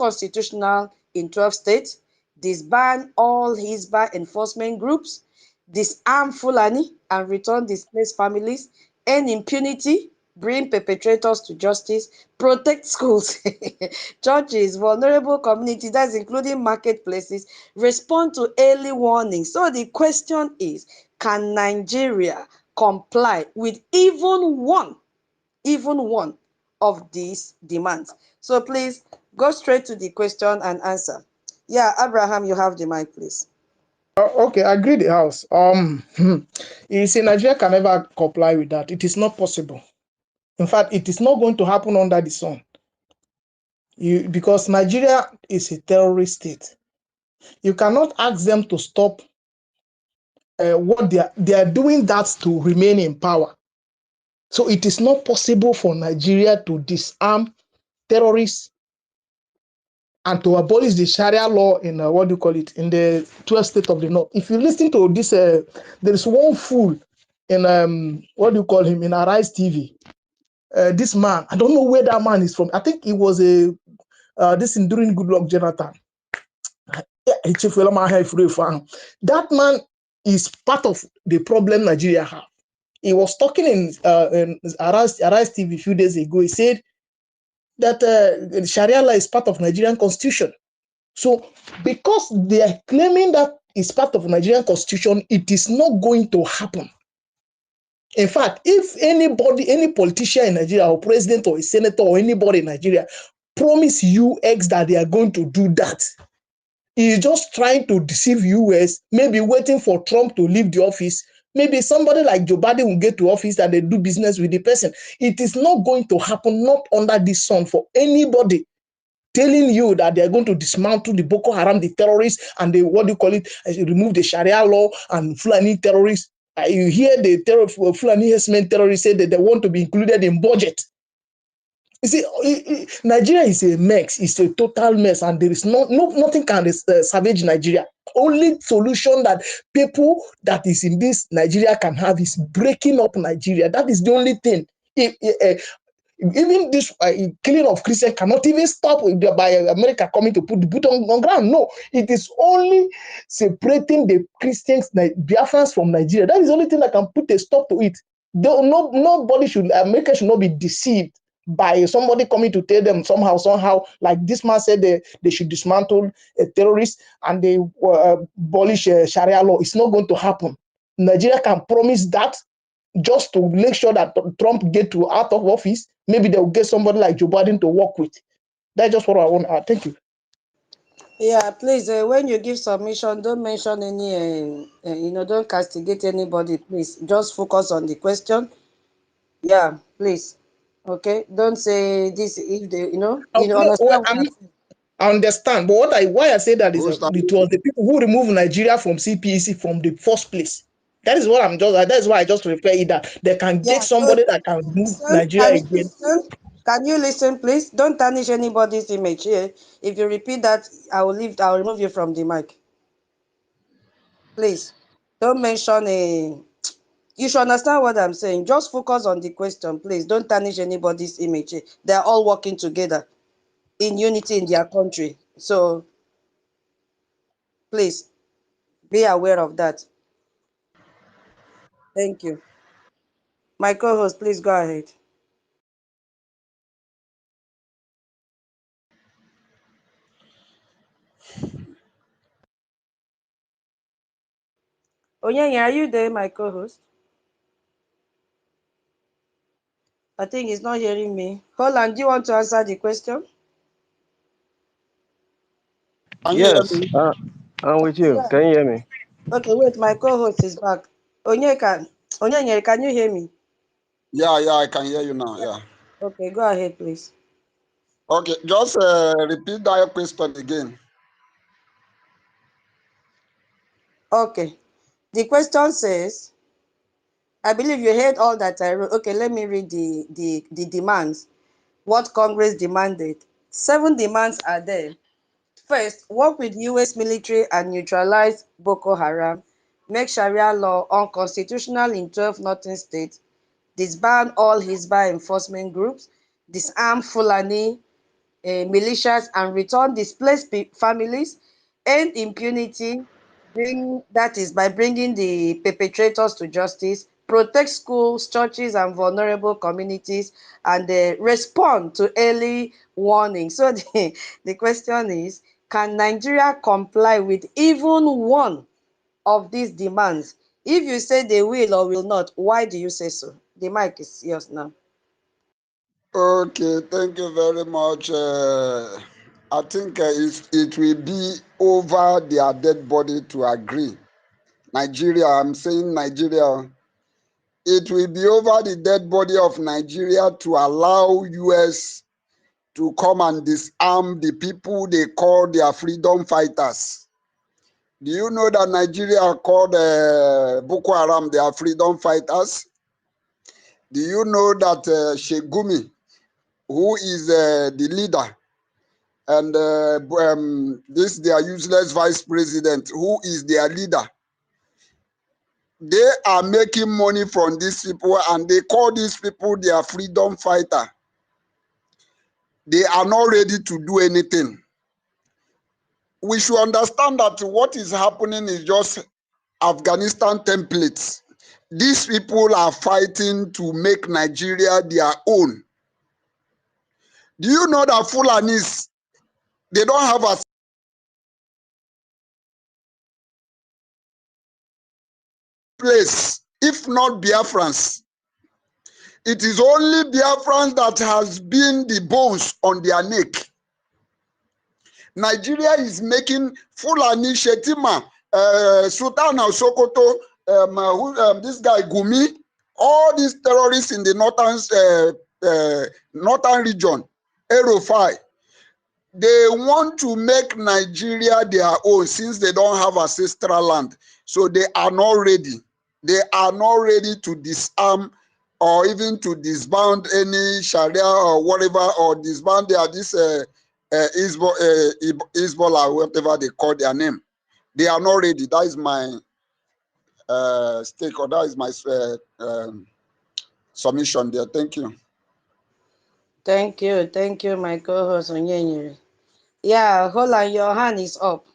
constitutional in 12 states, disband all Hisbah enforcement groups, disarm Fulani and return displaced families, end impunity, bring perpetrators to justice, protect schools, churches, vulnerable communities, that's including marketplaces, respond to early warnings. So the question is, can Nigeria comply with even one of these demands? So please go straight to the question and answer. Yeah, Abraham, you have the mic, please. Okay, I agree the house. You see, Nigeria can never comply with that. It is not possible. In fact, it is not going to happen under the sun. Because Nigeria is a terrorist state. You cannot ask them to stop what they are doing, that to remain in power. So it is not possible for Nigeria to disarm terrorists and to abolish the Sharia law in in the 12 states of the north. If you listen to this, there is one fool in in Arise TV. This man, I don't know where that man is from. I think he was this in during Goodluck Jonathan. That man is part of the problem Nigeria have. He was talking in Arise TV a few days ago. He said that Sharia law is part of Nigerian constitution. So because they are claiming that it's part of Nigerian constitution, it is not going to happen. In fact, if anybody, any politician in Nigeria or president or a senator or anybody in Nigeria promise UX that they are going to do that, he is just trying to deceive US, maybe waiting for Trump to leave the office. Maybe somebody like Joe Biden will get to office and they do business with the person. It is not going to happen, not under this sun, for anybody telling you that they are going to dismantle the Boko Haram, the terrorists, and the remove the Sharia law and Fulani terrorists. You hear the Fulani herdsmen terrorists say that they want to be included in budget. You see, Nigeria is a mess. It's a total mess, and there is nothing can savage Nigeria. Only solution that people that is in this Nigeria can have is breaking up Nigeria. That is the only thing. Even this killing of Christians cannot even stop by America coming to put the boot on ground. No, it is only separating the Christians, Biafrans from Nigeria. That is the only thing that can put a stop to it. America should not be deceived by somebody coming to tell them somehow, like this man said they should dismantle terrorists and they abolish Sharia law. It's not going to happen. Nigeria can promise that just to make sure that Trump get out of office. Maybe they'll get somebody like Joe Biden to work with. That's just what I want to add. Thank you. Yeah, please, when you give submission, don't mention any, don't castigate anybody, please. Just focus on the question. Yeah, please. Okay, don't say this if they, understand what I'm saying. I understand, but why I say that is it was the people who removed Nigeria from CPEC from the first place. That is what that's why I just refer it that they can get somebody that can move Nigeria again. Can you listen, please? Don't tarnish anybody's image here. If you repeat that, I'll remove you from the mic. Please, don't mention you should understand what I'm saying. Just focus on the question, please. Don't tarnish anybody's image. They're all working together in unity in their country. So, please, be aware of that. Thank you. My co-host, please go ahead. Onyenya, are you there, my co-host? I think he's not hearing me. Holland, do you want to answer the question? Yes, I'm with you. Yeah. Can you hear me? Okay, wait, my co-host is back. Onyenya, can you hear me? Yeah, I can hear you now. Yeah. Okay, go ahead, please. Okay, just repeat that question again. Okay. The question says, I believe you heard all that I wrote. Okay, let me read the demands. What Congress demanded. 7 demands are there. First, work with US military and neutralize Boko Haram. Make Sharia law unconstitutional in 12 northern states. Disband all Hisbah enforcement groups. Disarm Fulani militias and return displaced families, end impunity, that is by bringing the perpetrators to justice, protect schools, churches, and vulnerable communities, and respond to early warning. So the question is, can Nigeria comply with even one of these demands? If you say they will or will not, why do you say so? The mic is yours now. Okay, thank you very much. I think it will be over their dead body to agree. Nigeria, I'm saying Nigeria, it will be over the dead body of Nigeria to allow US to come and disarm the people they call their freedom fighters. Do you know that Nigeria called Boko Haram their freedom fighters? Do you know that Sheikh Gumi, who is the leader, and this their useless vice president, who is their leader, they are making money from these people and they call these people their freedom fighter. They are not ready to do anything. We should understand that what is happening is just Afghanistan templates. These people are fighting to make Nigeria their own. Do you know that Fulanis, they don't have a place, if not Biafrans? It is only Biafrans that has been the bones on their neck. Nigeria is making Fulani, Shetima, Sultan of Sokoto, this guy Gumi, all these terrorists in the northern region, Erofai, they want to make Nigeria their own since they don't have ancestral land. So they are not ready. They are not ready to disarm or even to disband any Sharia or whatever, or disband this Hezbollah, or whatever they call their name. They are not ready. That is my stake, or that is my submission there. Thank you. Thank you, my co-host Onyenyere. Yeah, hold on, your hand is up.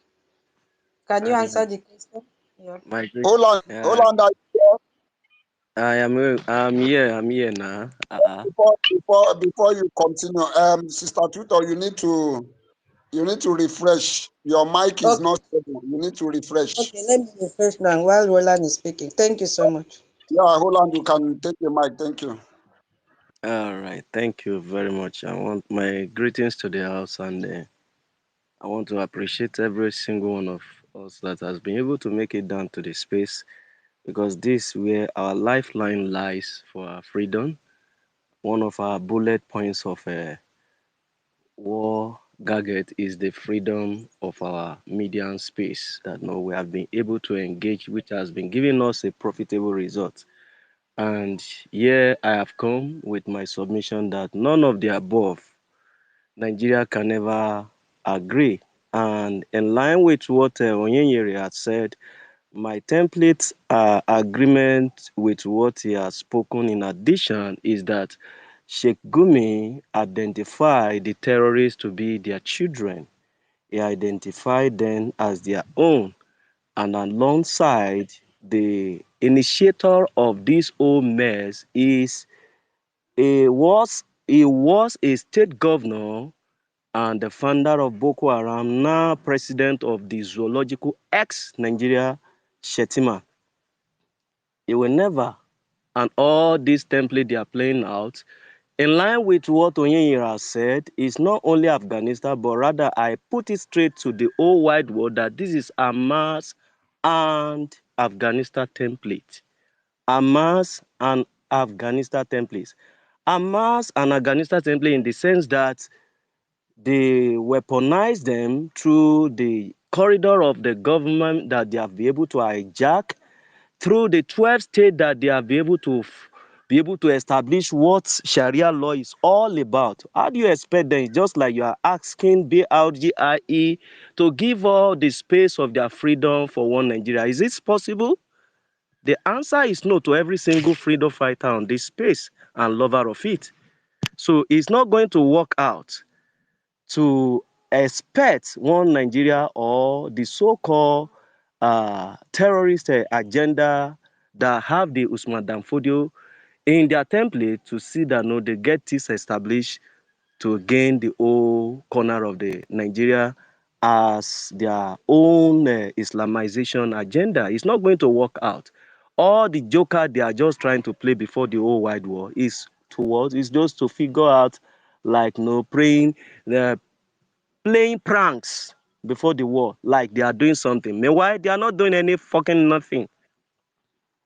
Can you Um, answer the question? Yeah. my great, Hold uh, on, I'm here. I'm here now. before you continue, Sister Twitter, you need to refresh. Your mic is Okay, not stable. You need to refresh. okay, let me refresh now while Roland is speaking. Thank you so much. Yeah, hold on. You can take the mic. Thank you. All right. Thank you very much. I want my greetings to the house, and I want to appreciate every single one of us that has been able to make it down to the space, because this where our lifeline lies for our freedom. One of our bullet points of war gadget is the freedom of our media space that no we have been able to engage, which has been giving us a profitable result. And here I have come with my submission that none of the above Nigeria can ever agree. And in line with what Onyenyere had said, my template agreement with what he has spoken in addition is that Sheikh Gumi identified the terrorists to be their children. He identified them as their own. And alongside, the initiator of this whole mess is he was a state governor and the founder of Boko Haram, now president of the zoological ex-Nigeria, Shetima. He will never, and all this template they are playing out, in line with what Onyenyere said, is not only Afghanistan, but rather I put it straight to the whole wide world that this is Hamas and Afghanistan template. Hamas and Afghanistan templates. Hamas and Afghanistan template in the sense that they weaponize them through the corridor of the government that they have been able to hijack, through the 12 states that they have been able to be able to establish what Sharia law is all about. How do you expect them? It's just like you are asking BRGIE to give all the space of their freedom for one Nigeria. Is it possible? The answer is no to every single freedom fighter on this space and lover of it. So it's not going to work out. to expect one Nigeria or the so-called terrorist agenda that have the Usman Danfodio in their template to see that no, they get this established to gain the whole corner of the Nigeria as their own Islamization agenda. It's not going to work out. All the joker they are just trying to play before the whole wide war is towards is just to figure out like no praying the playing pranks before the war, like they are doing something. Meanwhile, they are not doing any fucking nothing.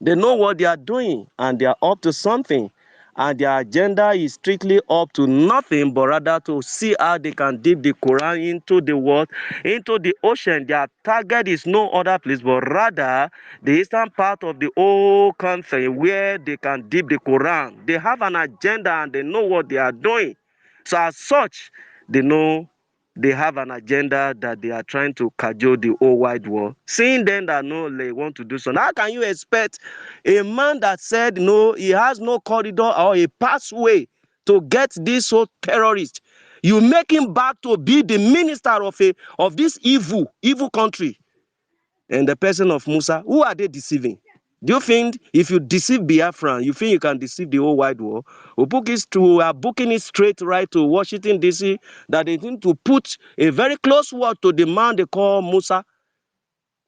They know what they are doing and they are up to something. And their agenda is strictly up to nothing but rather to see how they can dip the Quran into the world, into the ocean. Their target is no other place but rather the eastern part of the whole country where they can dip the Quran. They have an agenda and they know what they are doing. So as such, they know they have an agenda that they are trying to cajole the whole wide world. Seeing then that no, they want to do so. How can you expect a man that said no, he has no corridor or a pathway to get this whole terrorist? You make him back to be the minister of this evil country. And the person of Musa, who are they deceiving? Do you think if you deceive Biafran, you think you can deceive the whole wide world? We are booking it straight right to Washington, D.C., that they need to put a very close word to the man they call Musa.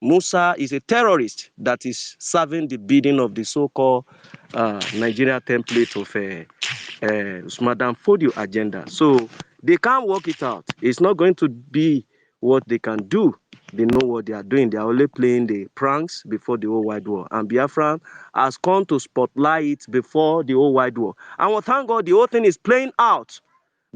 Musa is a terrorist that is serving the bidding of the so-called Nigeria template of Madam Fodio agenda. So they can't work it out. It's not going to be what they can do. They know what they are doing. They are only playing the pranks before the whole wide world. And Biafran has come to spotlight it before the whole wide world. And we thank God the whole thing is playing out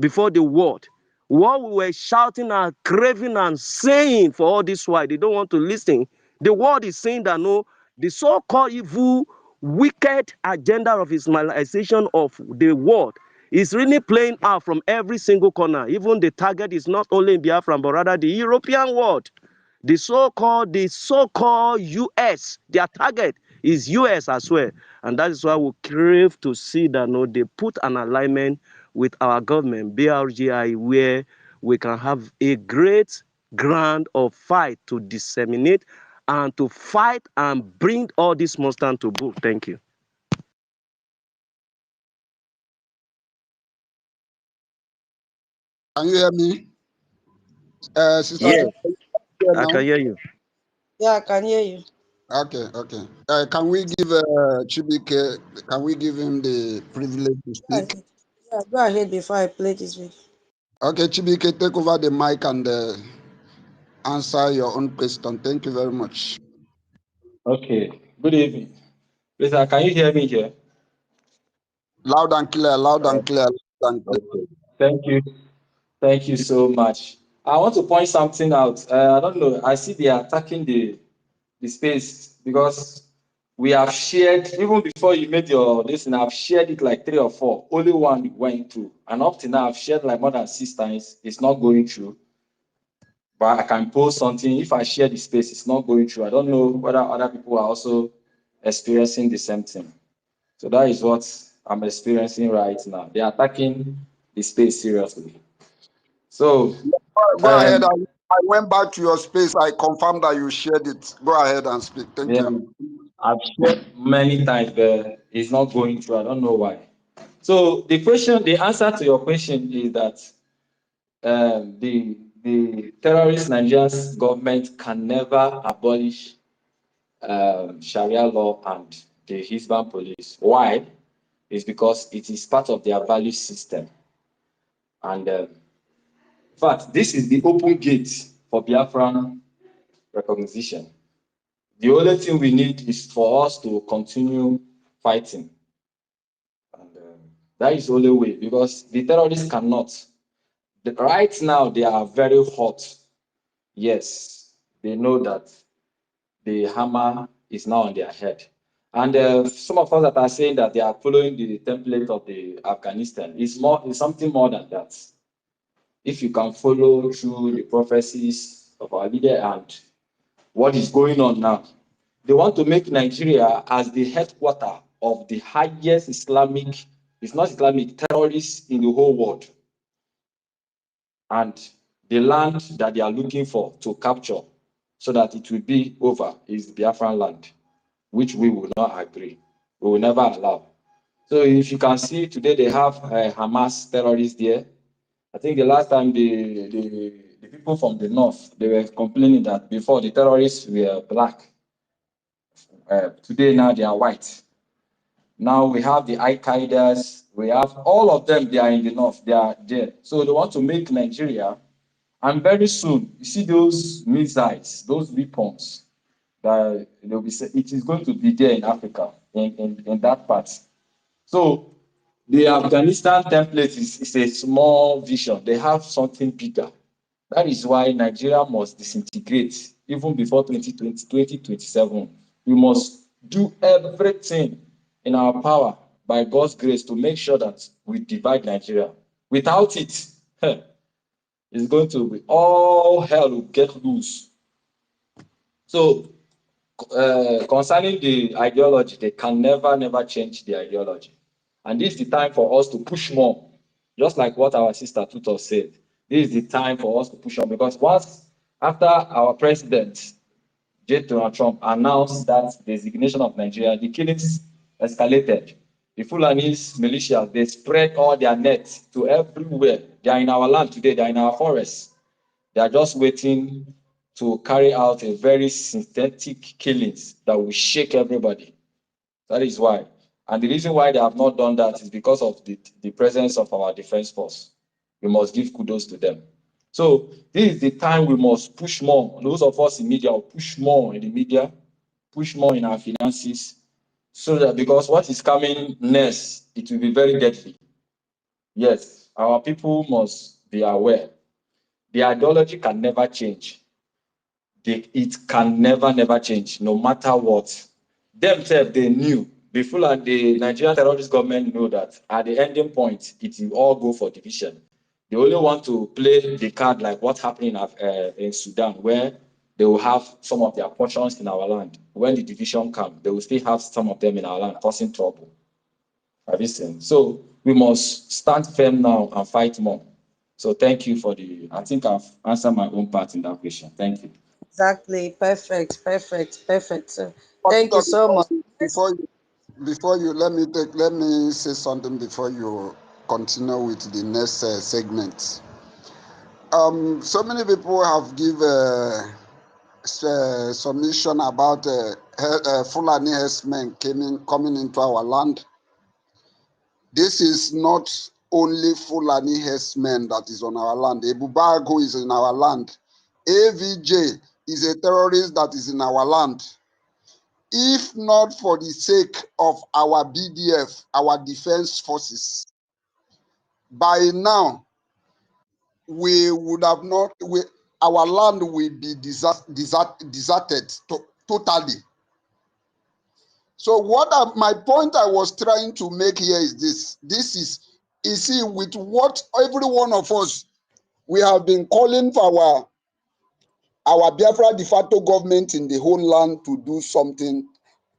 before the world. What we were shouting and craving and saying for all this while, they don't want to listen. The world is saying that no, the so-called evil, wicked agenda of Islamization of the world is really playing out from every single corner. Even the target is not only in Biafra, but rather the European world. The so-called US, their target is US as well. And that is why we crave to see that no, they put an alignment with our government, BRGIE, where we can have a great ground of fight to disseminate and to fight and bring all these monsters to book. Thank you. Can you hear me? Sister, Yeah, Yes, here I can now? hear you. yeah, I can hear you. Okay, okay. Can we give Chibike, can we give him the privilege to Go speak? ahead. Yeah, go ahead before I play this video. Okay, Chibike, take over the mic and answer your own question. Thank you very much. Okay. Good evening. Please, can you hear me here? Loud and clear, loud and clear, loud and clear. Okay. Thank you. Thank you so much. I want to point something out. I don't know. I see they are attacking the space because we have shared, even before you made your listen, I've shared it like 3 or 4. Only one went through. And up to now, I've shared like more than 6 times. It's not going through. But I can post something. If I share the space, it's not going through. I don't know whether other people are also experiencing the same thing. So that is what I'm experiencing right now. They are attacking the space seriously. So, Go ahead. um, I went back to your space. I confirmed that you shared it. Go ahead and speak. Thank yeah, you. I've shared many times, but it's not going through. I don't know why. So the answer to your question is that the terrorist Nigerian government can never abolish Sharia law and the Hisbah police. Why? It's because it is part of their value system. And in fact, this is the open gate for Biafran recognition. The only thing we need is for us to continue fighting. And that is the only way because the terrorists cannot. Right now, they are very hot. Yes, they know that the hammer is now on their head. And some of us that are saying that they are following the template of the Afghanistan, it's something more than that. If you can follow through the prophecies of our leader and what is going on now, they want to make Nigeria as the headquarter of the highest Islamic, it's not Islamic, terrorists in the whole world. And the land that they are looking for to capture so that it will be over is Biafran land, which we will not agree. We will never allow. So if you can see today, they have Hamas terrorists there. I think the last time the people from the north, they were complaining that before the terrorists were black. Today now they are white. Now we have the Al-Qaedas, we have all of them, they are in the north, they are there. So they want to make Nigeria, and very soon, you see those missiles, those weapons, that they'll be, it is going to be there in Africa, in that part. So the Afghanistan template is a small vision. They have something bigger. That is why Nigeria must disintegrate even before 2020, 2027. We must do everything in our power by God's grace to make sure that we divide Nigeria. Without it, it's going to be all hell will get loose. So concerning the ideology, they can never change the ideology. And this is the time for us to push more, just like what our sister Tutor said. This is the time for us to push on, because once after our president, Donald Trump, announced that designation of Nigeria, the killings escalated. The Fulanese militia, they spread all their nets to everywhere. They are in our land today, they are in our forests. They are just waiting to carry out a very synthetic killings that will shake everybody. That is why. And the reason why they have not done that is because of the presence of our defense force. We must give kudos to them. So this is the time we must push more. Those of us in media will push more in the media, push more in our finances, so that, because what is coming next, it will be very deadly. Yes, our people must be aware. The ideology can never change. It can never change, no matter what. Themselves, they knew. The full and the Nigerian terrorist government know that at the ending point, it will all go for division. They only want to play the card like what happened in Sudan, where they will have some of their portions in our land. When the division comes, they will still have some of them in our land, causing trouble. Have you seen? So we must stand firm now and fight more. So thank you for I think I've answered my own part in that question. Thank you. Exactly. Perfect. So, thank you Pastor, so much. before you let me say something before you continue with the next segment. So many people have given submission about Fulani herdsmen coming into our land. This is not only Fulani herdsmen that is on our land. BRGIE is in our land. AVJ is a terrorist that is in our land. If not for the sake of our BDF, our defense forces, by now we would have not. Our land will be deserted totally. So my point I was trying to make here is this. This is, you see, with what every one of us, we have been calling for our Biafra de facto government in the whole land to do something,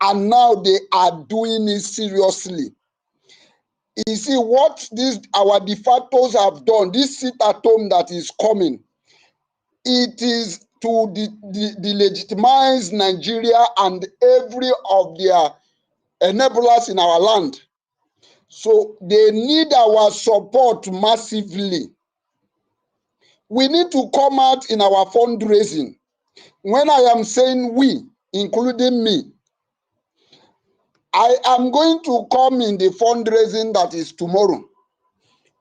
and now they are doing it seriously. You see what our de factos have done, this sit at home that is coming, it is to delegitimize Nigeria and every of their enablers in our land. So they need our support massively. We need to come out in our fundraising. When I am saying we, including me, I am going to come in the fundraising that is tomorrow.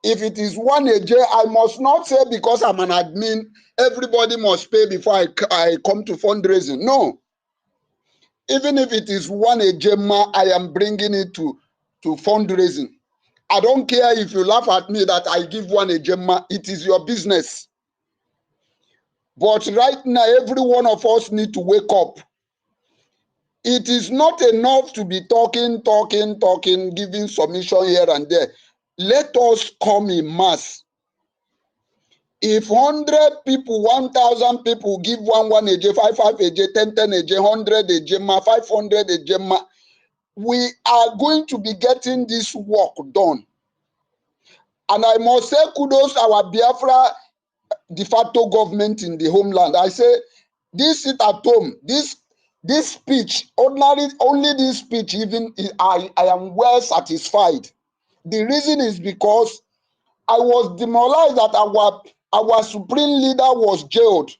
If it is 1 AJ, I must not say because I'm an admin, everybody must pay before I come to fundraising. No. Even if it is 1 AJ, I am bringing it to fundraising. I don't care if you laugh at me that I give 1 AJ, it is your business. But right now, every one of us need to wake up. It is not enough to be talking, giving submission here and there. Let us come in mass. If 100 people, 1,000 people give 1 AJ, 5 AJ, 10 AJ, 100 AJ, 500 AJ, we are going to be getting this work done. And I must say kudos our Biafra de facto government in the homeland. I say this sit at home, this speech, only this speech, even I am well satisfied. The reason is because I was demoralized that our supreme leader was jailed.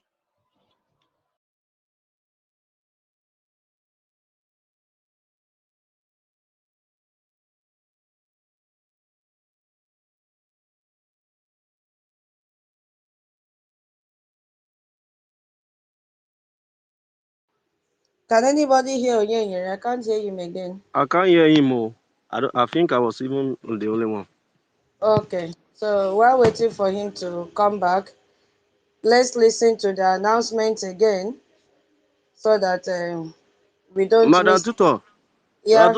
Can anybody hear Onyenye? I can't hear him again. I can't hear him. Oh. I think I was even the only one. Okay, so while waiting for him to come back, let's listen to the announcement again so that we don't Madam miss. Tutor, Yeah,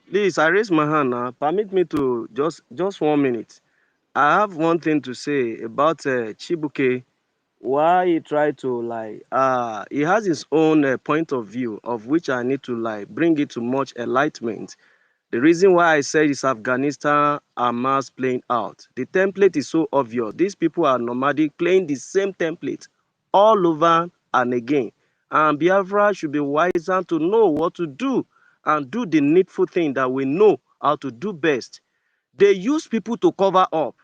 please, I raise my hand now. Permit me to just 1 minute. I have one thing to say about Chibuke. Why he tried to he has his own point of view of which I need to bring it to much enlightenment. The reason why I said is Afghanistan Hamas playing out. The template is so obvious. These people are nomadic, playing the same template all over and again. And Biafra should be wiser to know what to do and do the needful thing that we know how to do best. They use people to cover up.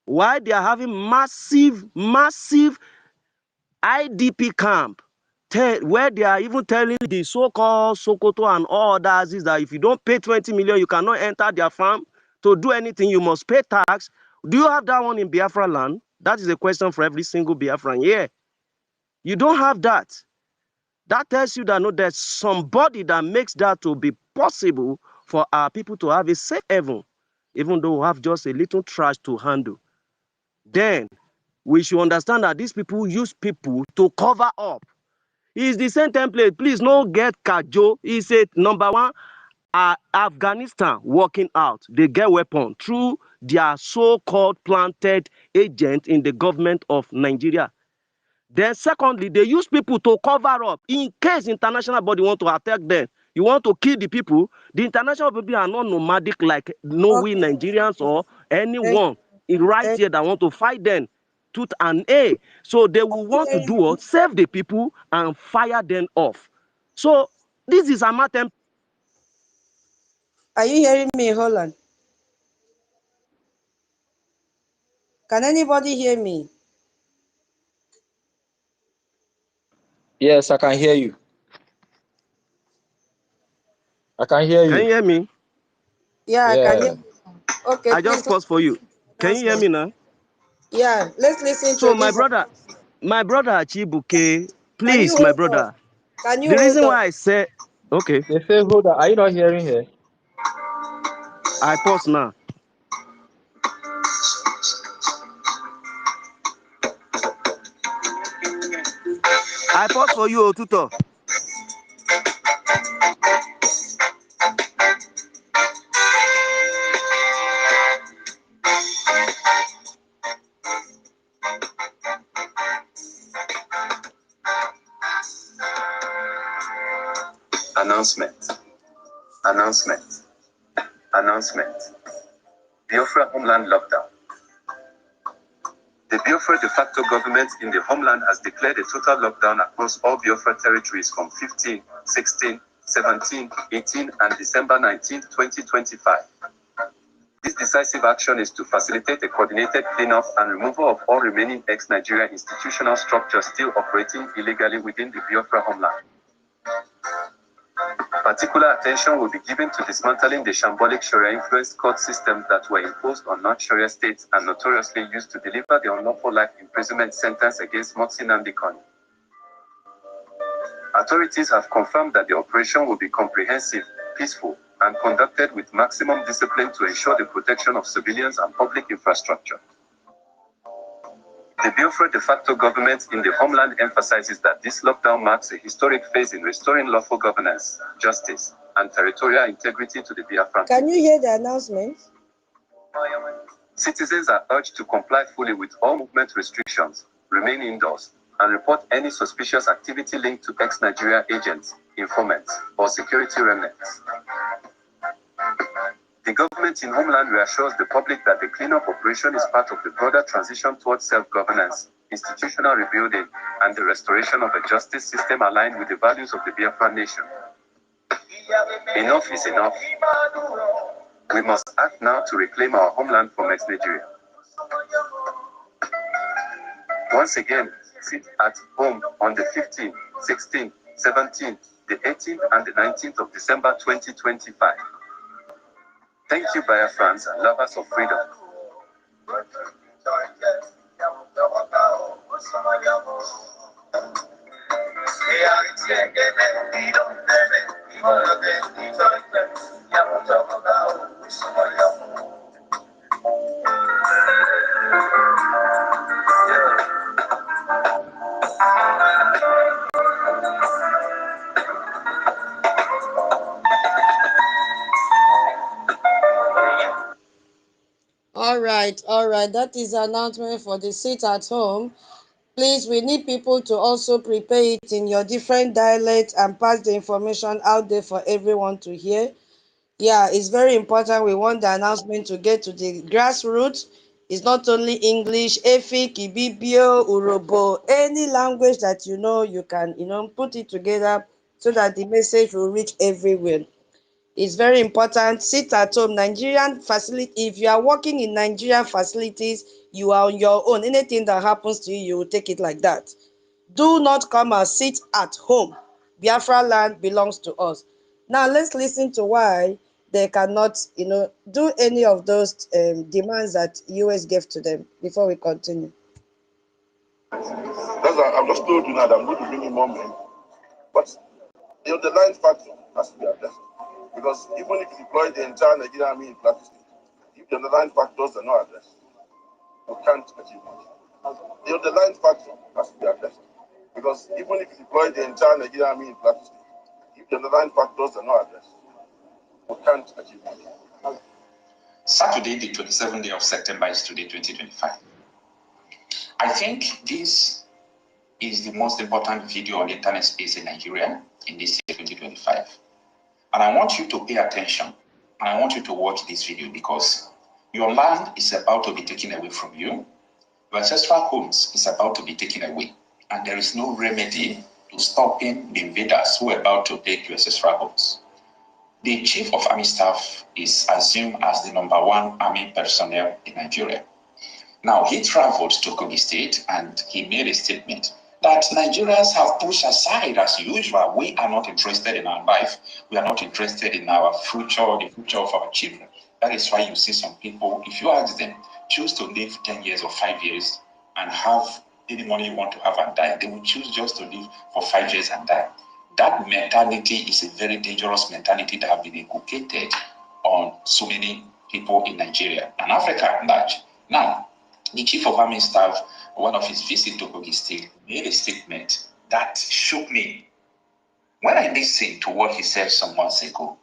Why they are having massive IDP camp, where they are even telling the so-called Sokoto and all others is that if you don't pay 20 million, you cannot enter their farm. To do anything, you must pay tax. Do you have that one in Biafra land? That is a question for every single Biafran here. You don't have that. That tells you that no, there's somebody that makes that to be possible for our people to have a safe haven, even though we have just a little trash to handle. Then we should understand that these people use people to cover up. It's the same template. Please, no get Kajo. He said, number one, Afghanistan working out. They get weapon through their so-called planted agent in the government of Nigeria. Then secondly, they use people to cover up in case international body want to attack them. You want to kill the people. The international people are not nomadic like we okay. Nigerians or Thank anyone right thank here that want to fight them tooth and nail. So they will want to do what? Save the people and fire them off. So this is a matter. Are you hearing me, Holland? Can anybody hear me? Yes, I can hear you. I can hear Can you you. hear me? Yeah, I can hear Yeah. you. Okay, I please just let's pause for you. listen to the Can you hear announcement. me now? Yeah, let's listen So to my this. brother Chibuke, Can you please, my hold on? brother. Can you The hold reason on? why I said, okay, They say, hold on. Are you not hearing her? I pause now. I pause for you, Tutor. Announcement. Announcement. Announcement. Biafra homeland lockdown. The Biafra de facto government in the homeland has declared a total lockdown across all Biafra territories from 15, 16, 17, 18, and December 19, 2025. This decisive action is to facilitate a coordinated cleanup and removal of all remaining ex-Nigeria institutional structures still operating illegally within the Biafra homeland. Particular attention will be given to dismantling the shambolic Sharia-influenced court systems that were imposed on non-Sharia states and notoriously used to deliver the unlawful life imprisonment sentence against Motsi Nnamdi Kanu. Authorities have confirmed that the operation will be comprehensive, peaceful, and conducted with maximum discipline to ensure the protection of civilians and public infrastructure. The Biafra de facto government in the homeland emphasizes that this lockdown marks a historic phase in restoring lawful governance, justice, and territorial integrity to the Biafran. Can you hear the announcement? Citizens are urged to comply fully with all movement restrictions, remain indoors, and report any suspicious activity linked to ex-Nigeria agents, informants, or security remnants. The government in Homeland reassures the public that the cleanup operation is part of the broader transition towards self-governance, institutional rebuilding, and the restoration of a justice system aligned with the values of the Biafran nation. Enough is enough. We must act now to reclaim our homeland from ex-Nigeria. Once again, sit at home on the 15th, 16th, 17th, the 18th, and the 19th of December 2025. Thank you, Biafrans and lovers of freedom. All right. That is the announcement for the sit at home. Please, we need people to also prepare it in your different dialects and pass the information out there for everyone to hear. Yeah, it's very important. We want the announcement to get to the grassroots. It's not only English, Efik, Ibibio, Urobo, any language that you can, put it together so that the message will reach everywhere. It's very important. Sit at home. Nigerian facility. If you are working in Nigerian facilities, you are on your own. Anything that happens to you, you will take it like that. Do not come and sit at home. Biafra land belongs to us. Now let's listen to why they cannot, do any of those demands that US gave to them before we continue. I've just told you now that I'm going to bring in more men. But the underlying factor has to be addressed. Because even if you deploy the entire Nigerian army in Plateau State, if the underlying factors are not addressed, you can't achieve much. The underlying factor has to be addressed. Because even if you deploy the entire Nigerian army in Plateau State, if the underlying factors are not addressed, you can't achieve much. Saturday, the 27th day of September is today, 2025. I think this is the most important video on the internet space in Nigeria in this year, 2025. And I want you to pay attention, and I want you to watch this video because your land is about to be taken away from you. Your ancestral homes is about to be taken away, and there is no remedy to stopping the invaders who are about to take your ancestral homes. The Chief of Army Staff is assumed as the #1 army personnel in Nigeria. Now, he traveled to Kogi State and he made a statement that Nigerians have pushed aside as usual. We are not interested in our life. We are not interested in our future, the future of our children. That is why you see some people, if you ask them, choose to live 10 years or 5 years and have any money you want to have and die. They will choose just to live for 5 years and die. That mentality is a very dangerous mentality that has been inculcated on so many people in Nigeria and Africa at large. Now, the Chief of Army Staff, one of his visits to Kogi State, made a statement that shook me. When I listened to what he said some months ago,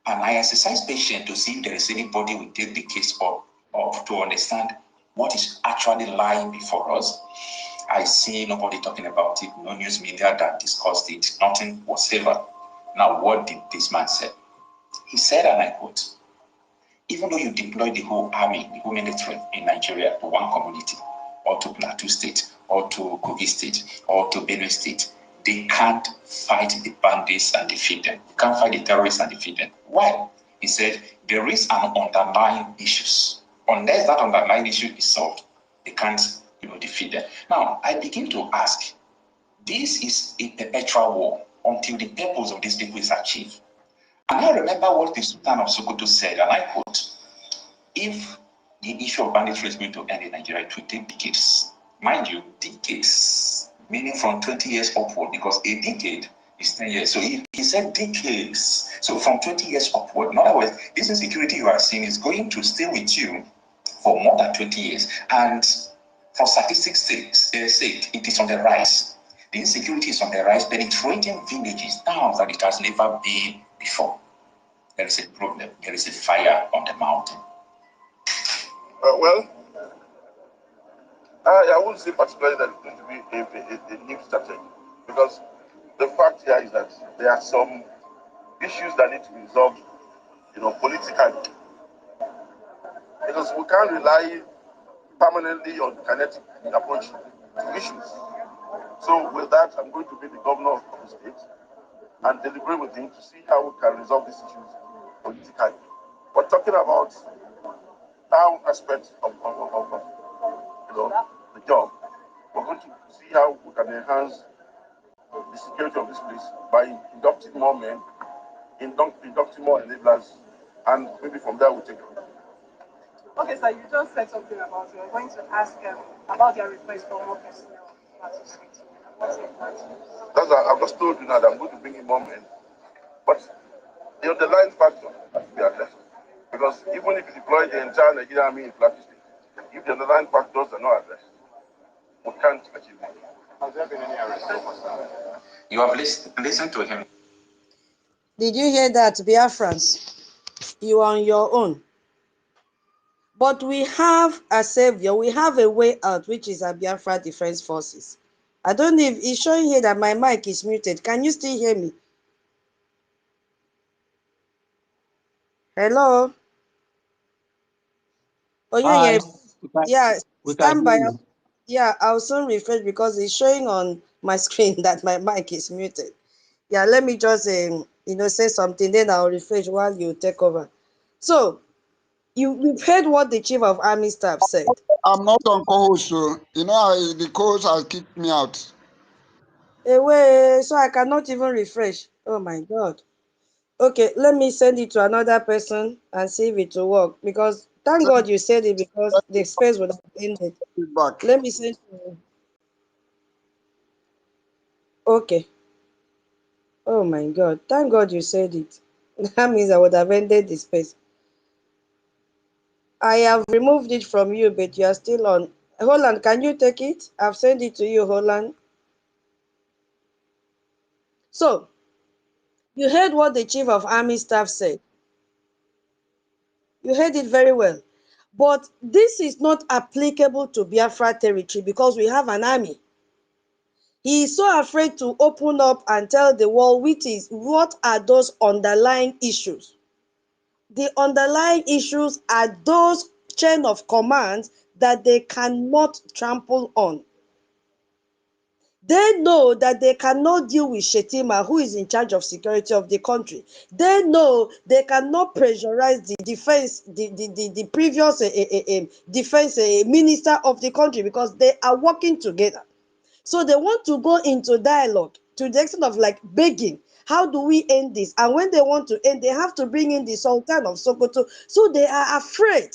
and I exercised patience to see if there is anybody who will take the case up to understand what is actually lying before us, I see nobody talking about it, no news media that discussed it, nothing whatsoever. Now, what did this man say? He said, and I quote, even though you deploy the whole army, the whole military in Nigeria to one community, or to Plateau State, or to Kogi State, or to Benue State, they can't fight the bandits and defeat them. They can't fight the terrorists and defeat them. Why? He said, there is an underlying issue. Unless that underlying issue is solved, they can't defeat them. Now, I begin to ask, this is a perpetual war until the purpose of these people is achieved. And I remember what the Sultan of Sokoto said, and I quote, if the issue of banditry is going to end in Nigeria, it will take decades. Mind you, decades, meaning from 20 years upward, because a decade is 10 years. So he said decades. So from 20 years upward, in other words, this insecurity you are seeing is going to stay with you for more than 20 years. And for statistics' sake, it is on the rise. The insecurity is on the rise, penetrating villages now that it has never been before. There is a problem. There is a fire on the mountain. I wouldn't say particularly that it's going to be a new strategy, because the fact here is that there are some issues that need to be resolved, politically. because we can't rely permanently on kinetic approach to issues. So with that, I'm going to be the governor of the state and deliberate with him to see how we can resolve these issues politically. We're talking about town aspects of the job. We're going to see how we can enhance the security of this place by inducting more men, inducting more enablers, and maybe from there we'll take it. Okay, so you just said something about you're going to ask about your request for more personnel. What's your plan? That's why I've just told you now that I'm going to bring in more men. But the underlying factor has to be addressed. Because even if you deploy the entire Nigerian army in Plateau State, if the underlying factors are not addressed, we can't achieve it. Has there been any arrest so far? You have listened to him. Did you hear that, Biafrans? You are on your own. But we have a savior. We have a way out, which is a Biafra Defense Forces. I don't know if it's showing here that my mic is muted. Can you still hear me? Hello? Oh, yeah, Hi, yeah. Yeah, we can stand hear by. you. Yeah, I'll soon refresh because it's showing on my screen that my mic is muted. Yeah, let me just, say something, then I'll refresh while you take over. So, you've heard what the Chief of Army Staff said. I'm not on co-host, so the co-host has kicked me out. Away, so I cannot even refresh. Oh my God. Okay, let me send it to another person and see if it will work. Because thank Send God you said it because the space would have ended. it back. Let me send you. Okay. Oh my God. Thank God you said it. That means I would have ended the space. I have removed it from you, but you are still on. Holland, can you take it? I've sent it to you, Holland. So, you heard what the Chief of Army Staff said. You heard it very well. But this is not applicable to Biafra territory because we have an army. He is so afraid to open up and tell the world what are those underlying issues. The underlying issues are those chain of commands that they cannot trample on. They know that they cannot deal with Shetima, who is in charge of security of the country. They know they cannot pressurize the defense, the previous defense minister of the country because they are working together. So they want to go into dialogue to the extent of like begging, how do we end this? And when they want to end, they have to bring in the Sultan of Sokoto. So they are afraid.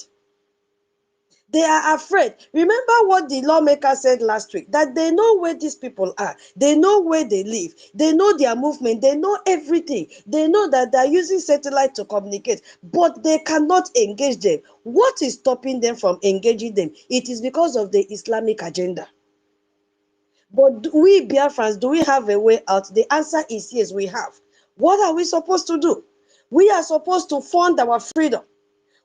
They are afraid. Remember what the lawmaker said last week, that they know where these people are. They know where they live. They know their movement. They know everything. They know that they're using satellite to communicate, but they cannot engage them. What is stopping them from engaging them? It is because of the Islamic agenda. But we Biafrans, do we have a way out? The answer is yes, we have. What are we supposed to do? We are supposed to fund our freedom.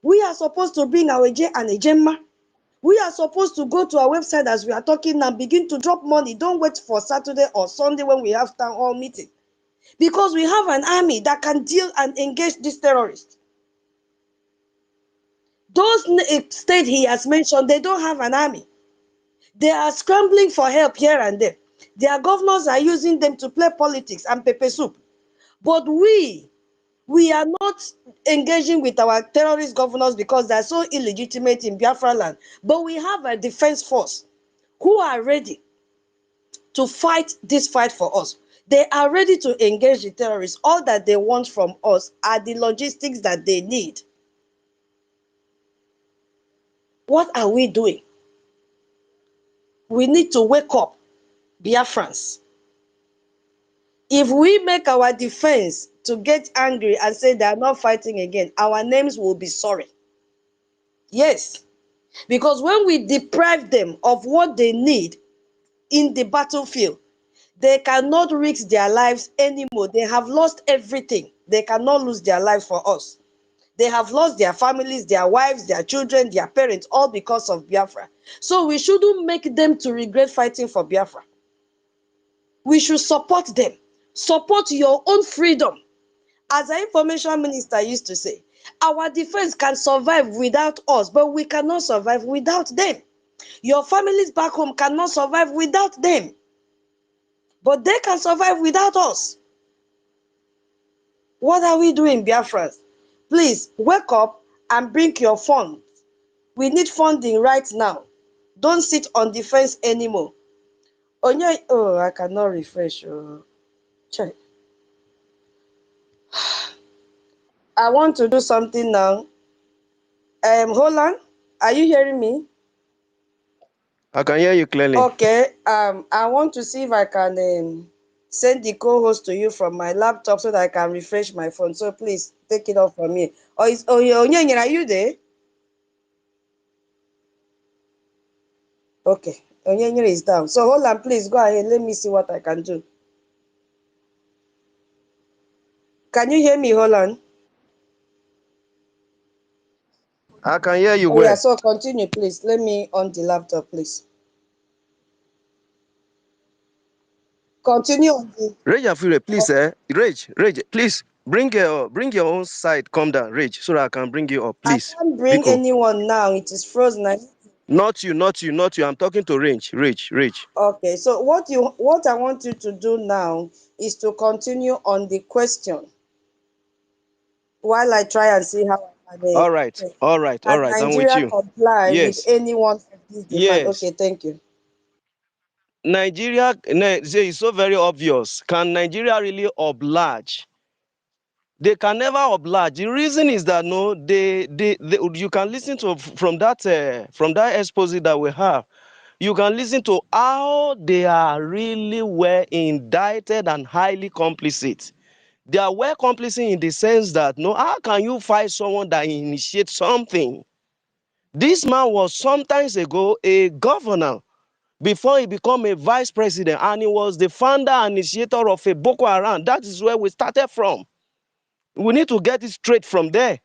We are supposed to bring our J and Ejemma. We are supposed to go to our website as we are talking and begin to drop money. Don't wait for Saturday or Sunday when we have town hall meeting. Because we have an army that can deal and engage these terrorists. Those states he has mentioned, they don't have an army. They are scrambling for help here and there. Their governors are using them to play politics and pepper soup. But we are not engaging with our terrorist governors because they're so illegitimate in Biafra land. But we have a defense force who are ready to fight this fight for us. They are ready to engage the terrorists. All that they want from us are the logistics that they need. What are we doing? We need to wake up, Biafrans. If we make our defense to get angry and say they are not fighting again, our names will be sorry. Yes, because when we deprive them of what they need in the battlefield, they cannot risk their lives anymore. They have lost everything. They cannot lose their lives for us. They have lost their families, their wives, their children, their parents, all because of Biafra. So we shouldn't make them to regret fighting for Biafra. We should support them. Support your own freedom. As an information minister used to say, Our defense can survive without us, but we cannot survive without them. Your families back home cannot survive without them, but they can survive without us. What are we doing, Biafrans? Please wake up and bring your funds. We need funding right now. Don't sit on the fence anymore. Oh, I cannot refresh. Check. I want to do something now. Holland, are you hearing me? I can hear you clearly. Okay. I want to see if I can send the co-host to you from my laptop so that I can refresh my phone. So please take it off from me. Are you there? Okay. Onyenye is down. So hold on, please go ahead. Let me see what I can do. Can you hear me, Holland? I can hear you Oh yeah, well. so continue, please. Let me on the laptop, please. Continue on the Rage and Fury, please, Rage, please bring your own side. Come down, Rage, so that I can bring you up, I please. can't bring Biko. anyone now. It is frozen. Not you. I'm talking to Rage. Okay, so what I want you to do now is to continue on the question while I try and see how I can, All right. can I'm with Nigeria you. comply with Yes, any one of these demands. yes. Okay, thank you. Nigeria is so very obvious. Can Nigeria really oblige? They can never oblige. The reason is that no, you can listen to from that expose that we have. You can listen to how they are really well indicted and highly complicit. They are well complicit in the sense that no, how can you fight someone that initiates something? This man was sometimes ago a governor before he became a vice president, and he was the founder and initiator of a Boko Haram. That is where we started from. We need to get it straight from there.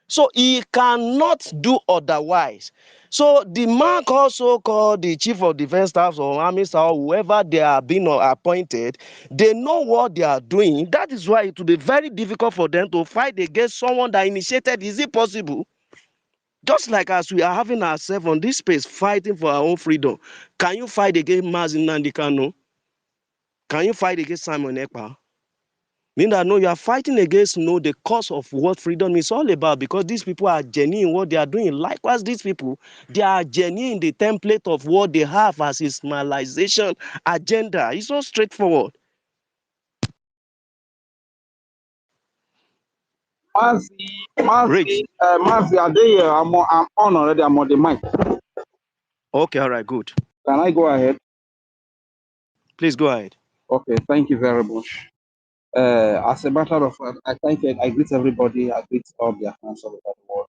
So he cannot do otherwise. So the man also called the chief of defense staff or army staff, whoever they are being appointed, they know what they are doing. That is why it will be very difficult for them to fight against someone that initiated. Is it possible? Just like as we are having ourselves on this space fighting for our own freedom, can you fight against Mazin Nandikano? Can you fight against Simon Ekpa? Mean that no, you are fighting against no the cause of what freedom is all about, because these people are genuine in what they are doing. Likewise, these people, they are genuine in the template of what they have as Ismailization agenda. It's so straightforward. Rich. Mazi, are they here? I'm on already. I'm on the mic. Okay, all right, good. Can I go ahead? Please go ahead. Okay, thank you very much. As a matter of fact, I greet everybody. I greet all their fans all over the world.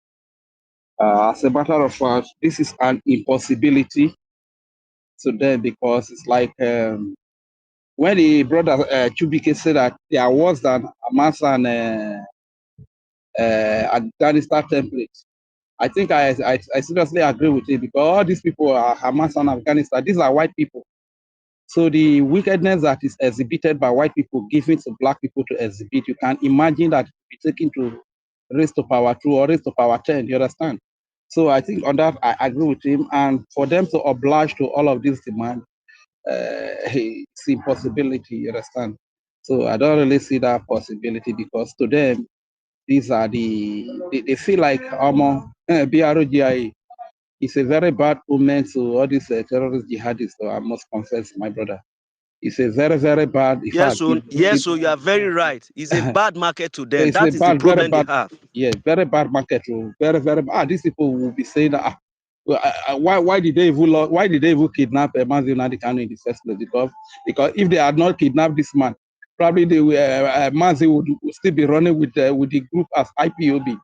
As a matter of fact, this is an impossibility to them because it's like when the brother Chubike said that there are worse than Hamas and Afghanistan template. I think I seriously agree with it because all these people are Hamas and Afghanistan. These are white people. So the wickedness that is exhibited by white people giving to black people to exhibit, you can imagine that it will be taken to raise to power 2 or raise to power 10. You understand? So I think on that I agree with him. And for them to oblige to all of these demands, it's impossibility. You understand? So I don't really see that possibility because to them these are they feel like BRGIE is a very bad omen to all these terrorist jihadists. So I must confess, my brother. It's a very, very bad. In Yes, fact, so you are very right. It's a bad market to them. it's a That is the bad, very problem they bad. have. Yeah, very bad market. Very, very bad. These people will be saying that. Why did they even kidnap Mazin Nadikano in the first place? Because if they had not kidnapped this man, probably they Mazin would still be running with the group as IPOB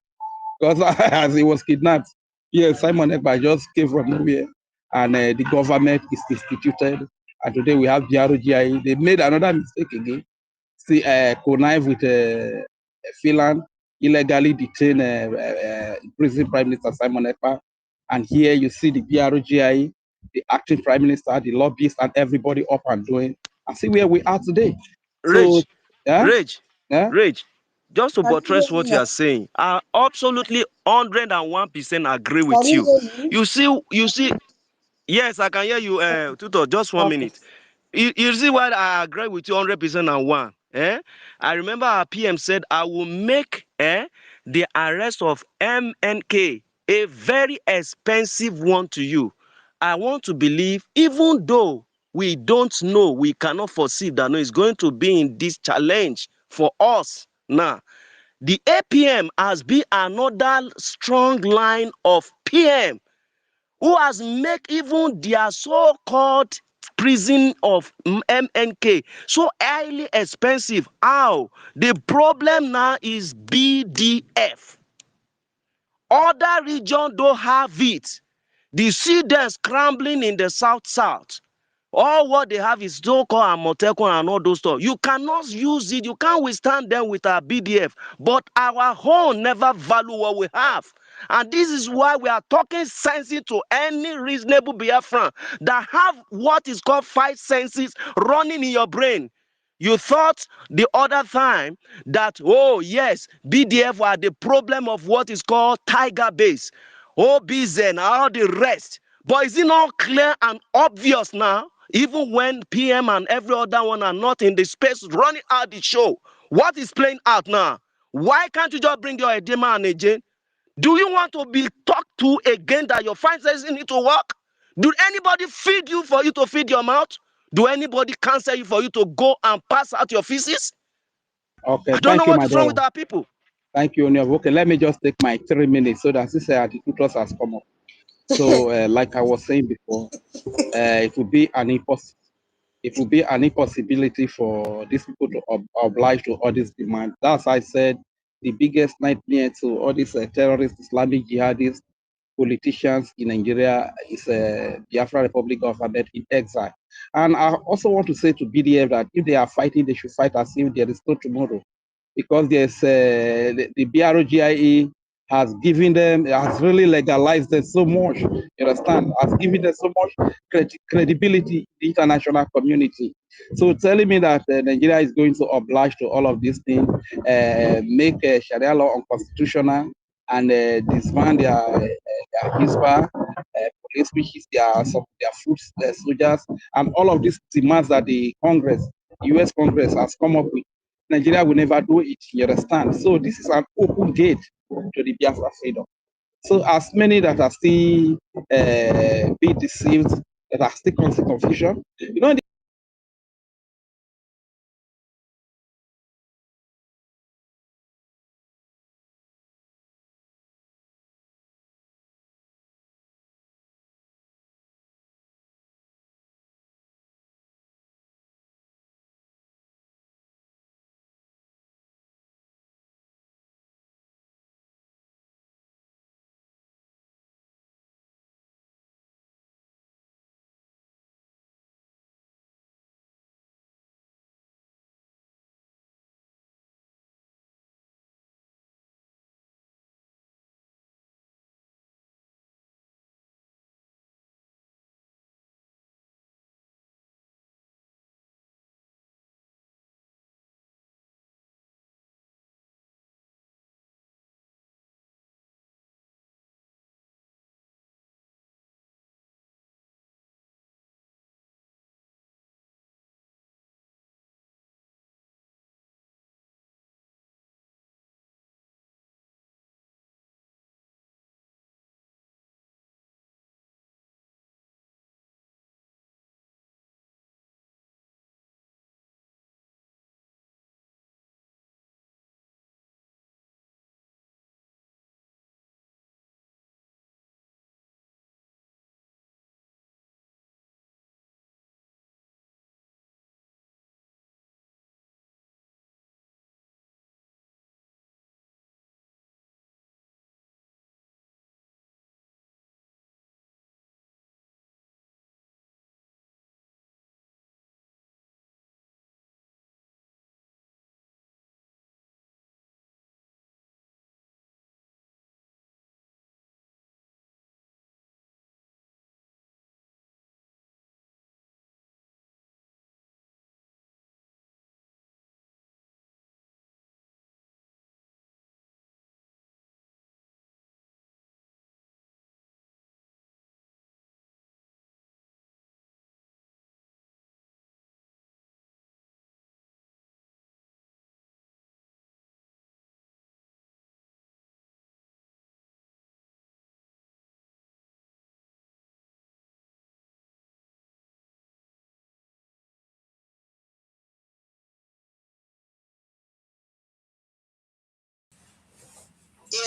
because as he was kidnapped. Yes, Simon Ekpa just came from nowhere, and the government is instituted. And today we have BRGIE. They made another mistake again. See, connive with Finland, illegally detain prison Prime Minister Simon Ekpa. And here you see the BRGIE, the acting Prime Minister, the lobbyists, and everybody up and doing. And see where we are today. So, Rage, yeah, rage, yeah. rage. just to Can you buttress hear me what you are now? saying, I absolutely 101% agree Can with you you. hear me? You see, yes, I can hear you, Tutor, just 1 minute. Okay. You see what I agree with you 100% and one. I remember our PM said, I will make the arrest of MNK a very expensive one to you. I want to believe, even though we don't know, we cannot foresee that no, it's going to be in this challenge for us now. The APM has been another strong line of PM who has make even their so-called prison of MNK so highly expensive. How? The problem now is BDF. Other regions don't have it. You see them scrambling in the south. All what they have is so-called Amotekun and all those stuff. You cannot use it. You can't withstand them with our BDF. But our own never value what we have. And this is why we are talking sense to any reasonable Biafran that have what is called five senses running in your brain. You thought the other time that, oh yes, BDF were the problem of what is called Tiger Base, OBZ and all the rest. But is it not clear and obvious now, even when PM and every other one are not in the space running out the show? What is playing out now? Why can't you just bring your Edema and Ejen? Do you want to be talked to again that your finances need to work? Do anybody feed you for you to feed your mouth? Do anybody cancel you for you to go and pass out your feces? Okay, I don't know thank you, what my is wrong brother. with our people. Thank you, Onyev. Okay, let me just take my 3 minutes so that this the tutors has come up. So, like I was saying before, it will be an impossibility for these people to oblige to all these demands. That's why I said the biggest nightmare to all these terrorists, Islamic jihadists, politicians in Nigeria is Biafra Republic government in exile. And I also want to say to BDF that if they are fighting, they should fight as if there is no tomorrow, because there's the BRGIE has really legalized them so much. You understand? Has given them so much credibility in the international community. So telling me that Nigeria is going to oblige to all of these things, make Sharia law unconstitutional, and disband their Hisbah, police, which is some of their foot soldiers, and all of these demands that the U.S. Congress has come up with. Nigeria will never do it, you understand? So this is an open gate to the Biafra freedom. So as many that are still being deceived, that are still causing confusion, you know,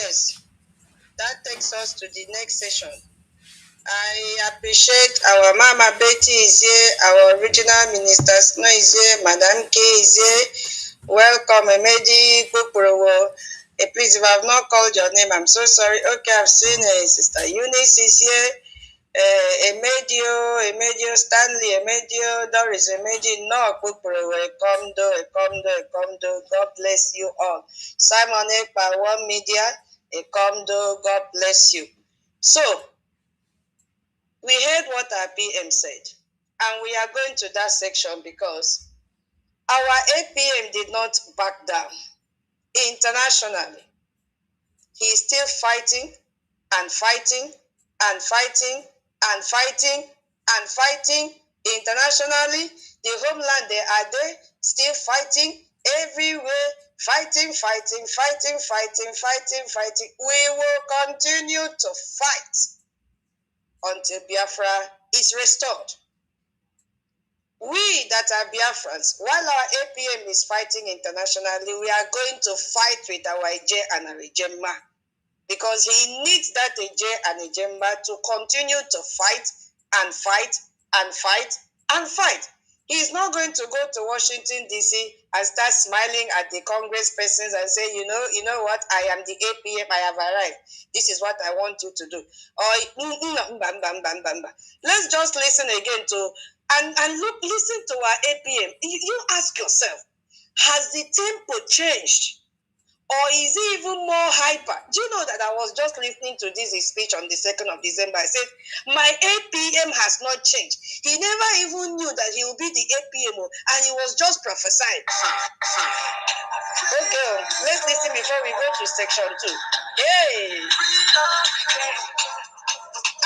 Yes, that takes us to the next session. I appreciate our Mama Betty is here, our original minister Snow is here, Madam K is here. Welcome, Emedi Kukurowo. Please, if I have not called your name, I'm so sorry. Okay, I've seen Sister Eunice is here. Emedio, Stanley, Emedio, Doris, Emedio, no, Kukurowo, Ekomdo, God bless you all. Simon Ekpa, One Media, Ekomdo, God bless you. So, we heard what our PM said, and we are going to that section because our APM did not back down. Internationally, he is still fighting and fighting and fighting and fighting and fighting. Internationally, the homeland, they are there, still fighting everywhere, fighting. We will continue to fight until Biafra is restored. We that are Biafrans, while our APM is fighting internationally, we are going to fight with our Eje and our Ejemma, because he needs that Eje and Ejemma to continue to fight and fight and fight and fight. He is not going to go to Washington, D.C. and start smiling at the Congress persons and say, you know what, I am the APM, I have arrived. This is what I want you to do. Or, let's just listen again to, and listen to our APM. You ask yourself, has the tempo changed? Or is it even more hyper? Do you know that I was just listening to this speech on the 2nd of December? I said, my APM has not changed. He never even knew that he would be the APM, and he was just prophesying. Okay, let's listen before we go to section 2. Hey!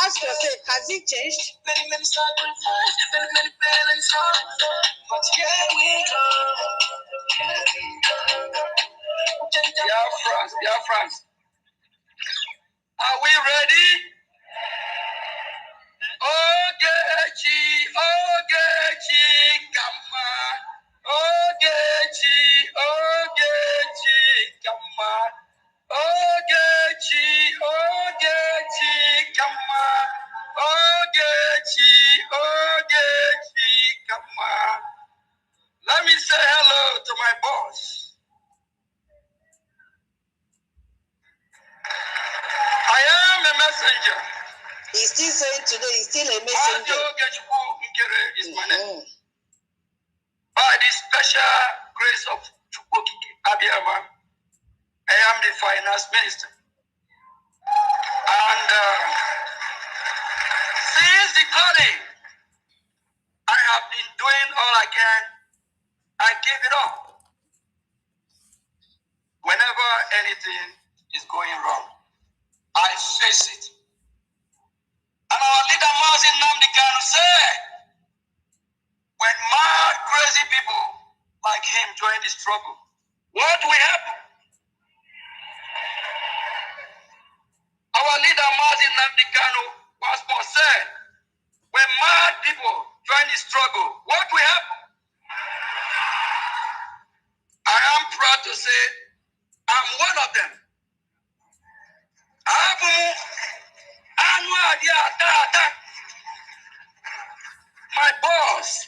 Ask yourself, has it changed? Many sacrifices, many feelings, but here we go. Biafrans. Are we ready? Ogechi, Kama. Ogechi, Kama. Ogechi, Kama. Ogechi, Kama. Let me say hello to my boss. I am a messenger. He's still saying today, he's still a messenger. Is my name. By the special grace of Chukwokike Abiyama, I am the finance minister. And since the calling, I have been doing all I can. I give it up. Whenever anything is going wrong, I face it. And our leader Mazin Nnamdi Kanu said, when mad, crazy people like him join the struggle, what will happen? Our leader Mazin Nnamdi Kanu once more said, when mad people join the struggle, what will happen? I am proud to say I'm one of them. My boss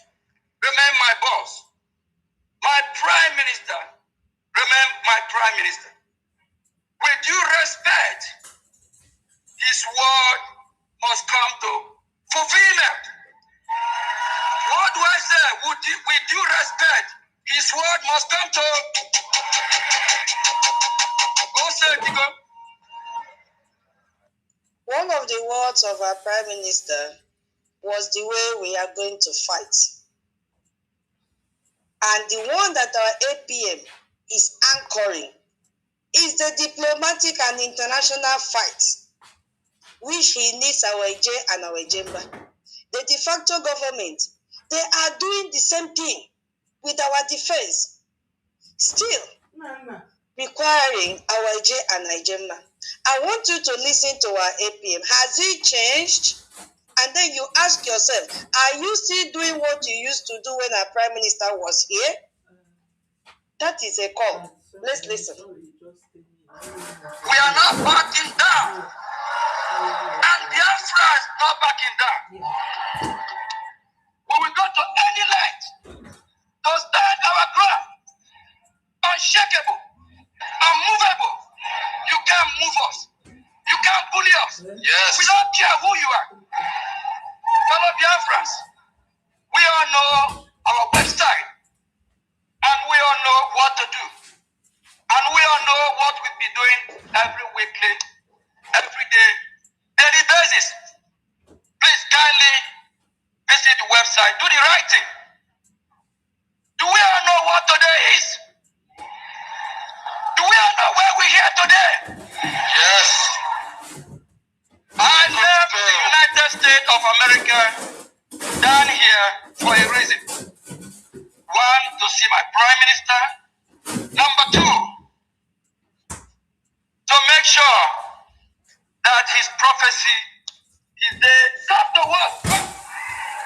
remain my boss. My prime minister remain my prime minister. With due respect, his word must come to fulfillment. What do I say? With due respect, his word must come to. One of the words of our prime minister was the way we are going to fight. And the one that our APM is anchoring is the diplomatic and international fight, which he needs our EJ and our Ejemba. The de facto government, they are doing the same thing with our defense, still requiring our EJ and Ejemba. I want you to listen to our APM. Has it changed? And then you ask yourself, are you still doing what you used to do when our prime minister was here? That is a call. Let's listen. We are not backing down. And Biafra is not backing down. We will go to any length to stand our ground, unshakable, unmovable. You can't move us. You can't bully us. Yes. We don't care who you are. Fellow Biafrans, we all know our website, and we all know what to do. And we all know what we'll be doing every weekly, every day, daily basis. Please kindly visit the website. Do the right thing. Do we all know what today is? Do we all know where we're here today? Yes. I left the United States of America down here for a reason. One, to see my Prime Minister. Number two, to make sure that his prophecy, his day, come to work.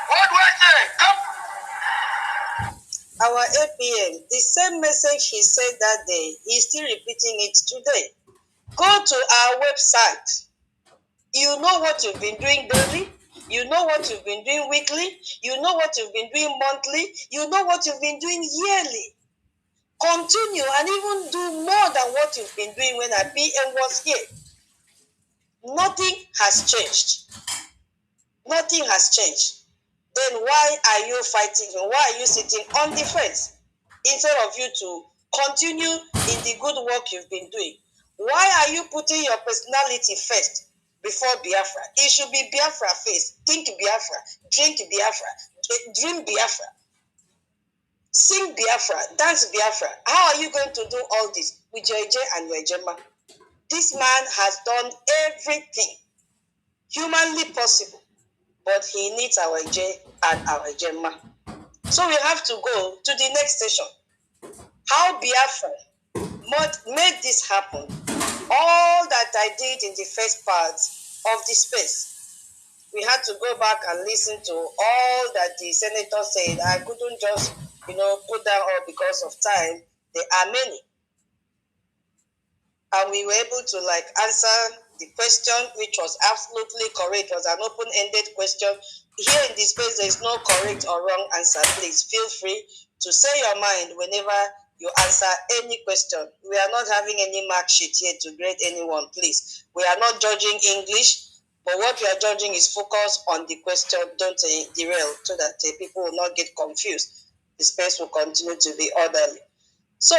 What do I say? Come. Our APM, the same message he said that day, he's still repeating it today. Go to our website. You know what you've been doing daily. You know what you've been doing weekly. You know what you've been doing monthly. You know what you've been doing yearly. Continue and even do more than what you've been doing when our PM was here. Nothing has changed. Nothing has changed. Then why are you fighting? Why are you sitting on the fence instead of you to continue in the good work you've been doing? Why are you putting your personality first before Biafra? It should be Biafra first. Think Biafra, drink Biafra, dream Biafra, sing Biafra, dance Biafra. How are you going to do all this with your J and your Jema? This man has done everything humanly possible, but he needs our J and our Jema. So we have to go to the next station. How Biafra made this happen. All that I did in the first part of the space, we had to go back and listen to all that the senator said. I couldn't just, put that all because of time. There are many. And we were able to answer the question, which was absolutely correct. It was an open-ended question. Here in this space, there is no correct or wrong answer. Please feel free to say your mind whenever you answer any question. We are not having any mark sheet here to grade anyone, please. We are not judging English, but what we are judging is focus on the question. Don't derail so that people will not get confused. The space will continue to be orderly. So,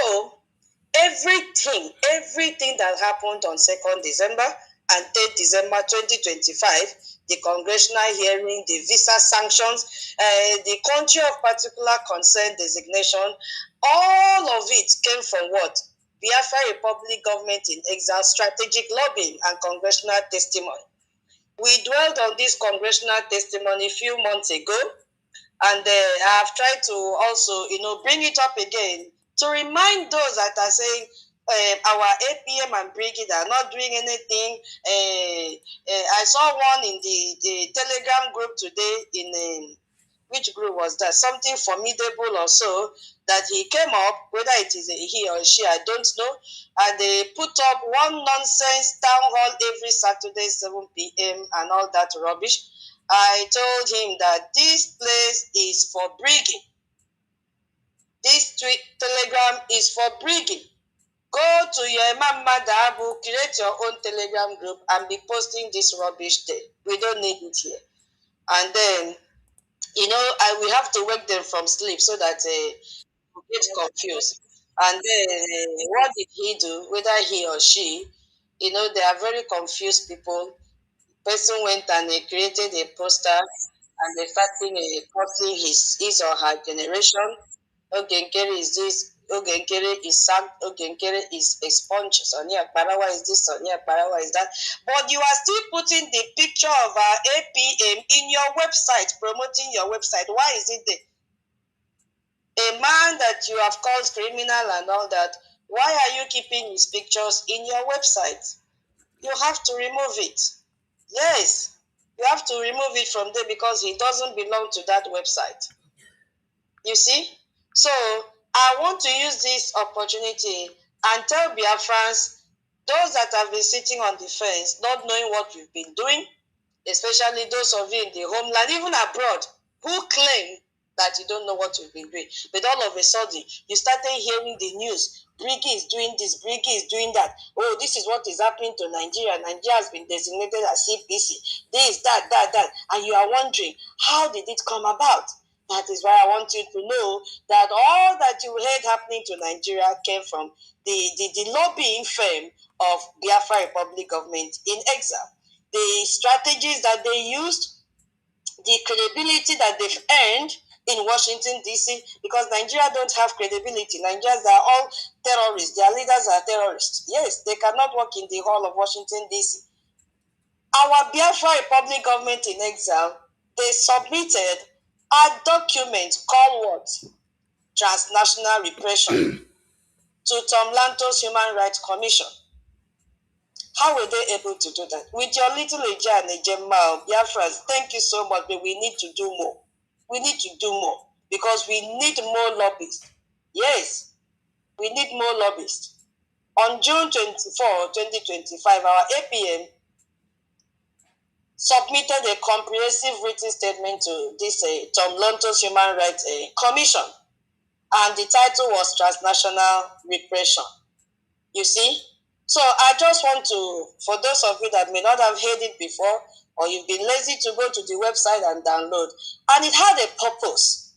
everything that happened on 2nd December and 3rd December 2025, the congressional hearing, the visa sanctions, the country of particular concern designation, all of it came from what? Biafra Republic government in exile, strategic lobbying, and congressional testimony. We dwelled on this congressional testimony a few months ago, and I have tried to also, bring it up again to remind those that are saying our APM and BRGIE are not doing anything. I saw one in the Telegram group today in which group was that? Something formidable or so, that he came up, whether it is a he or she, I don't know, and they put up one nonsense town hall every Saturday, 7 p.m. and all that rubbish. I told him that this place is for BRGIE. This telegram is for BRGIE. Go to your Imam Madabu, create your own telegram group and be posting this rubbish there. We don't need it here. And then, we have to wake them from sleep so that we get confused. And then, what did he do? Whether he or she, they are very confused people. Person went and created a poster and they started cursing his or her generation. Ogenkere is this, Ogenkere is sacked, Ogenkere is expunged, Sonia Parawa is this, Sonia Parawa is that. But you are still putting the picture of our APM in your website, promoting your website. Why is it there? A man that you have called criminal and all that, why are you keeping his pictures in your website? You have to remove it. Yes, you have to remove it from there because he doesn't belong to that website. You see? So, I want to use this opportunity and tell Biafrans Those that have been sitting on the fence, not knowing what we've been doing, especially those of you in the homeland, even abroad, who claim that you don't know what we've been doing. But all of a sudden, you started hearing the news. BRGIE is doing this, BRGIE is doing that. Oh, this is what is happening to Nigeria. Nigeria has been designated as CPC. This, that. And you are wondering, how did it come about? That is why I want you to know that all that you heard happening to Nigeria came from the lobbying firm of Biafra Republic government in exile. The strategies that they used, the credibility that they've earned in Washington, D.C., because Nigeria don't have credibility. Nigerians are all terrorists. Their leaders are terrorists. Yes, they cannot work in the hall of Washington, D.C. Our Biafra Republic government in exile, they submitted a document called what? Transnational Repression to Tom Lantos Human Rights Commission. How were they able to do that? With your little Eja and Ejema, Biafrans, thank you so much, but we need to do more. We need to do more because we need more lobbyists. Yes, we need more lobbyists. On June 24, 2025, our APM submitted a comprehensive written statement to this Tom Lantos Human Rights Commission, and the title was Transnational Repression. You see? So I just want to, for those of you that may not have heard it before, or you've been lazy to go to the website and download, and it had a purpose.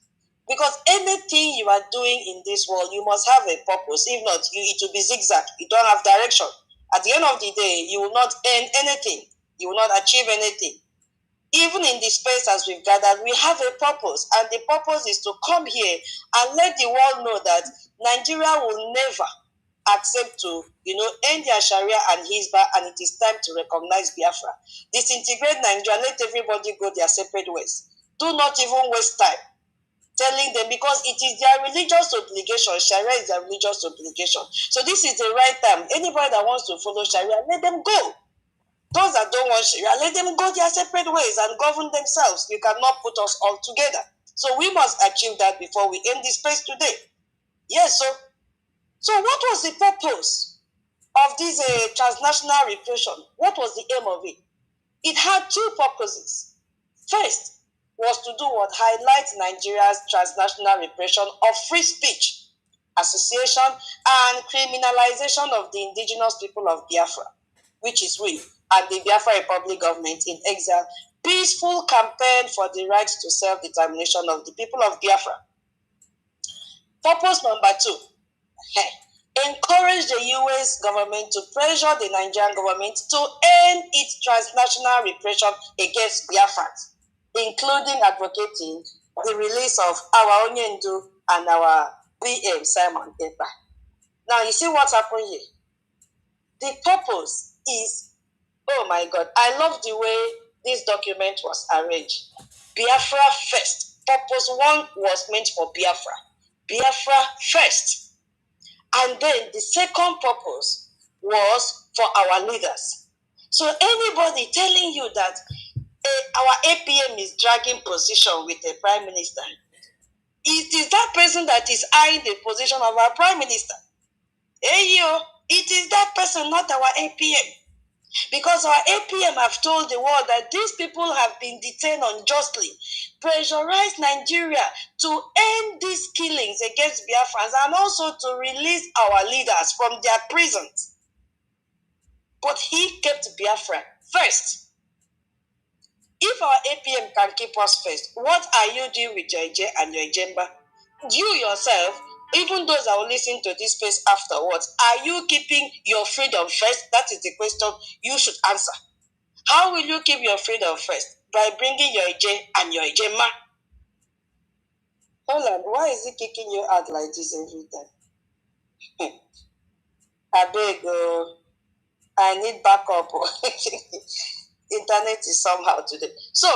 Because anything you are doing in this world, you must have a purpose. If not, it will be zigzag. You don't have direction. At the end of the day, you will not earn anything. You will not achieve anything. Even in the space as we've gathered, we have a purpose. And the purpose is to come here and let the world know that Nigeria will never accept to, end their Sharia and Hisbah, and it is time to recognize Biafra. Disintegrate Nigeria, let everybody go their separate ways. Do not even waste time telling them, because it is their religious obligation. Sharia is their religious obligation. So this is the right time. Anybody that wants to follow Sharia, let them go. Those that don't want Sharia, let them go their separate ways and govern themselves. You cannot put us all together. So we must achieve that before we end this place today. Yes, so what was the purpose of this transnational repression? What was the aim of it? It had two purposes. First was to do what? Highlight Nigeria's transnational repression of free speech, association, and criminalization of the indigenous people of Biafra, which is we, and the Biafra Republic government in exile. Peaceful campaign for the right to self-determination of the people of Biafra. Purpose number two, encourage the US government to pressure the Nigerian government to end its transnational repression against Biafrans, including advocating the release of our Onyendu and our BM Simon Ekpa. Now, you see what's happened here? The purpose is, oh my God, I love the way this document was arranged. Biafra first. Purpose one was meant for Biafra. Biafra first. And then the second purpose was for our leaders. So anybody telling you that our APM is dragging position with the prime minister, it is that person that is eyeing the position of our prime minister. It is that person, not our APM. Because our APM have told the world that these people have been detained unjustly, pressurize Nigeria to end these killings against Biafrans and also to release our leaders from their prisons. But he kept Biafra first. If our APM can keep us first, what are you doing with your Ije and your Ijemba? You yourself, even those that will listen to this space afterwards, are you keeping your freedom first? That is the question you should answer. How will you keep your freedom first? By bringing your Ije and your Ijema. Hold on, why is he kicking you out like this every time? I beg, I need backup. Internet is somehow today. So,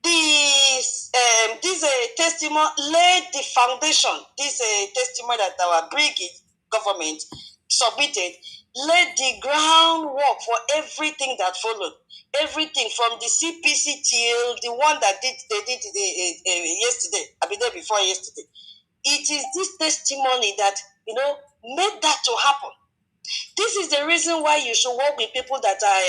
this testimony laid the foundation. This testimony that our BRGIE government submitted laid the groundwork for everything that followed. Everything from the CPC till the one that they did yesterday, I mean, day before yesterday. It is this testimony that made that to happen. This is the reason why you should work with people that are,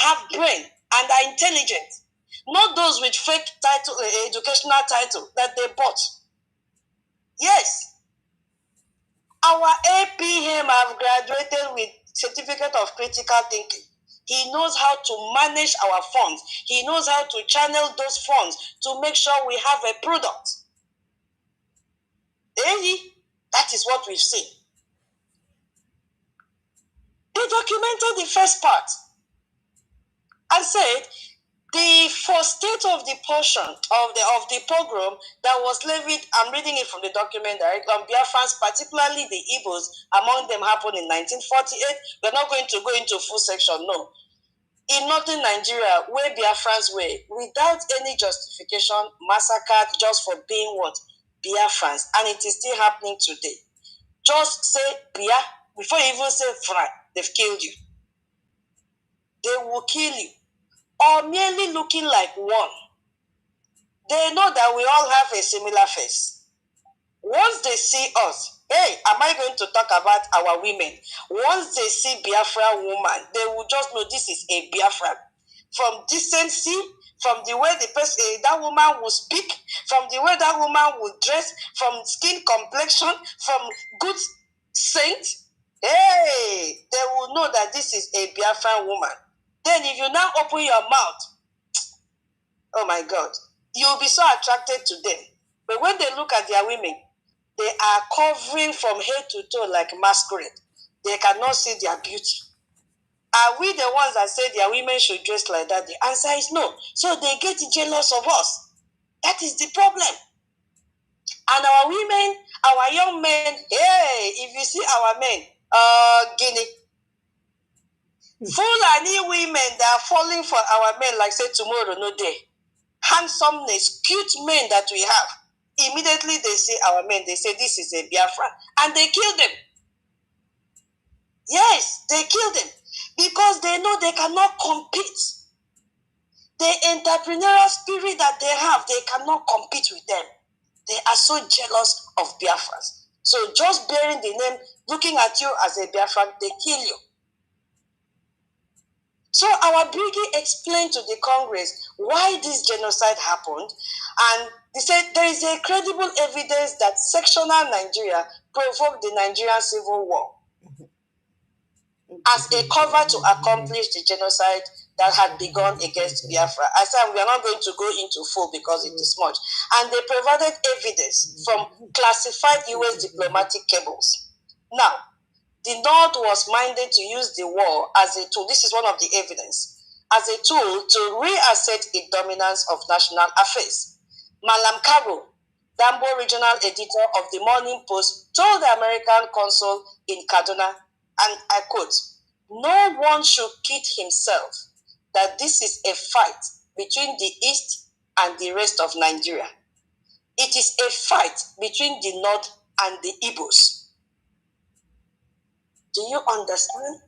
have brain and are intelligent. Not those with fake title, educational title that they bought. Yes. Our APM have graduated with certificate of critical thinking. He knows how to manage our funds. He knows how to channel those funds to make sure we have a product. That is what we've seen. They documented the first part and said the first state of the portion of the pogrom that was levied, I'm reading it from the document directly, on Biafrans, particularly the Igbos, among them happened in 1948. We're not going to go into full section, no. In northern Nigeria, where Biafrans were, without any justification, massacred just for being what? Biafrans. And it is still happening today. Just say Bia, before you even say Fry, they've killed you. They will kill you. Or merely looking like one. They know that we all have a similar face. Once they see us, hey, am I going to talk about our women? Once they see Biafra woman, they will just know this is a Biafra. From decency, from the way the person, that woman will speak, from the way that woman will dress, from skin complexion, from good scent, hey, they will know that this is a Biafra woman. Then if you now open your mouth, oh my God, you'll be so attracted to them. But when they look at their women, they are covering from head to toe like masquerade. They cannot see their beauty. Are we the ones that say their women should dress like that? The answer is no. So they get jealous of us. That is the problem. And our women, our young men, hey, if you see our men, Guinea, Fulani women that are falling for our men like say tomorrow, no day. Handsomeness, cute men that we have. Immediately they see our men, they say this is a Biafra. And they kill them. Yes, they kill them. Because they know they cannot compete. The entrepreneurial spirit that they have, they cannot compete with them. They are so jealous of Biafrans. So just bearing the name, looking at you as a Biafran, they kill you. So our BRGIE explained to the Congress why this genocide happened, and they said there is a credible evidence that sectional Nigeria provoked the Nigerian Civil War as a cover to accomplish the genocide that had begun against Biafra. I said we are not going to go into full because it is much. And they provided evidence from classified US diplomatic cables. Now, the North was minded to use the war as a tool. This is one of the evidence. As a tool to reassert its dominance of national affairs. Malam Kabo, Dambo regional editor of the Morning Post, told the American consul in Kaduna, and I quote, "No one should kid himself that this is a fight between the East and the rest of Nigeria. It is a fight between the North and the Igbos." Do you understand?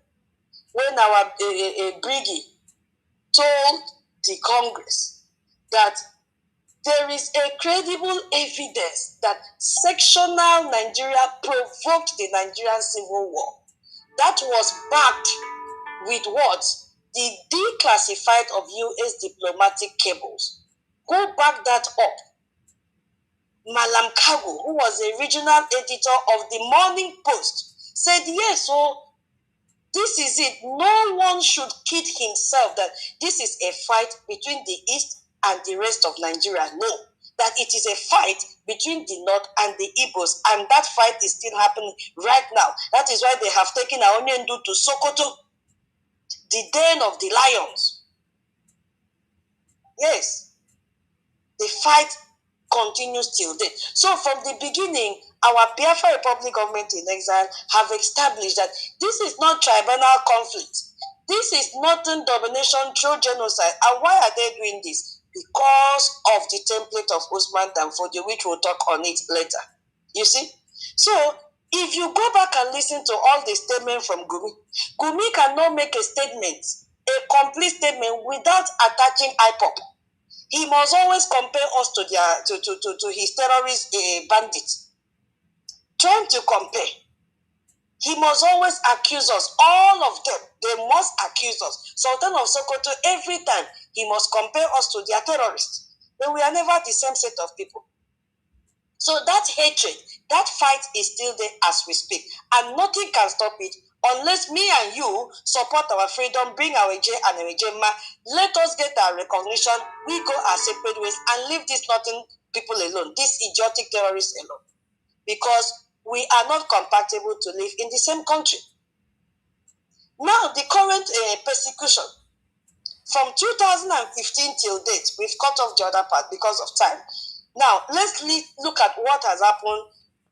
When our BRGIE told the Congress that there is a credible evidence that sectional Nigeria provoked the Nigerian Civil War, that was backed with what? The declassified of US diplomatic cables. Who backed that up? Malam Kago, who was a regional editor of the Morning Post, said yes, so this is it. No one should kid himself that this is a fight between the East and the rest of Nigeria. No, that it is a fight between the North and the Igbos, and that fight is still happening right now. That is why they have taken Aonyendu to Sokoto, the den of the lions. Yes, the fight continues till then. So from the beginning, our Biafra Republic government in exile have established that this is not tribal conflict. This is northern domination through genocide. And why are they doing this? Because of the template of Usman Danfodio, which we'll talk on it later. You see? So if you go back and listen to all the statements from Gumi, Gumi cannot make a statement, a complete statement, without attaching IPOP. He must always compare us to their to his terrorist bandits. Trying to compare. He must always accuse us. All of them, they must accuse us. Sultan of Sokoto, every time, he must compare us to their terrorists. But we are never the same set of people. So that hatred, that fight is still there as we speak. And nothing can stop it unless me and you support our freedom, bring our J and our Jema, let us get our recognition, we go our separate ways and leave these nothing people alone, these idiotic terrorists alone. Because we are not compatible to live in the same country. Now, the current persecution, from 2015 till date, we've cut off the other part because of time. Now, let's look at what has happened,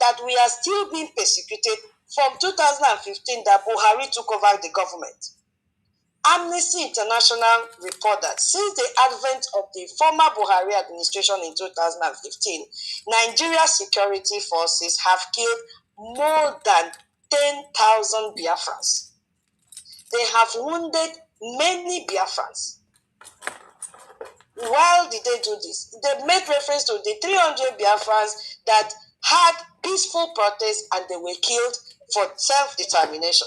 that we are still being persecuted from 2015 that Buhari took over the government. Amnesty International report that since the advent of the former Buhari administration in 2015, Nigeria's security forces have killed more than 10,000 Biafrans. They have wounded many Biafrans. Why did they do this? They made reference to the 300 Biafrans that had peaceful protests and they were killed for self-determination.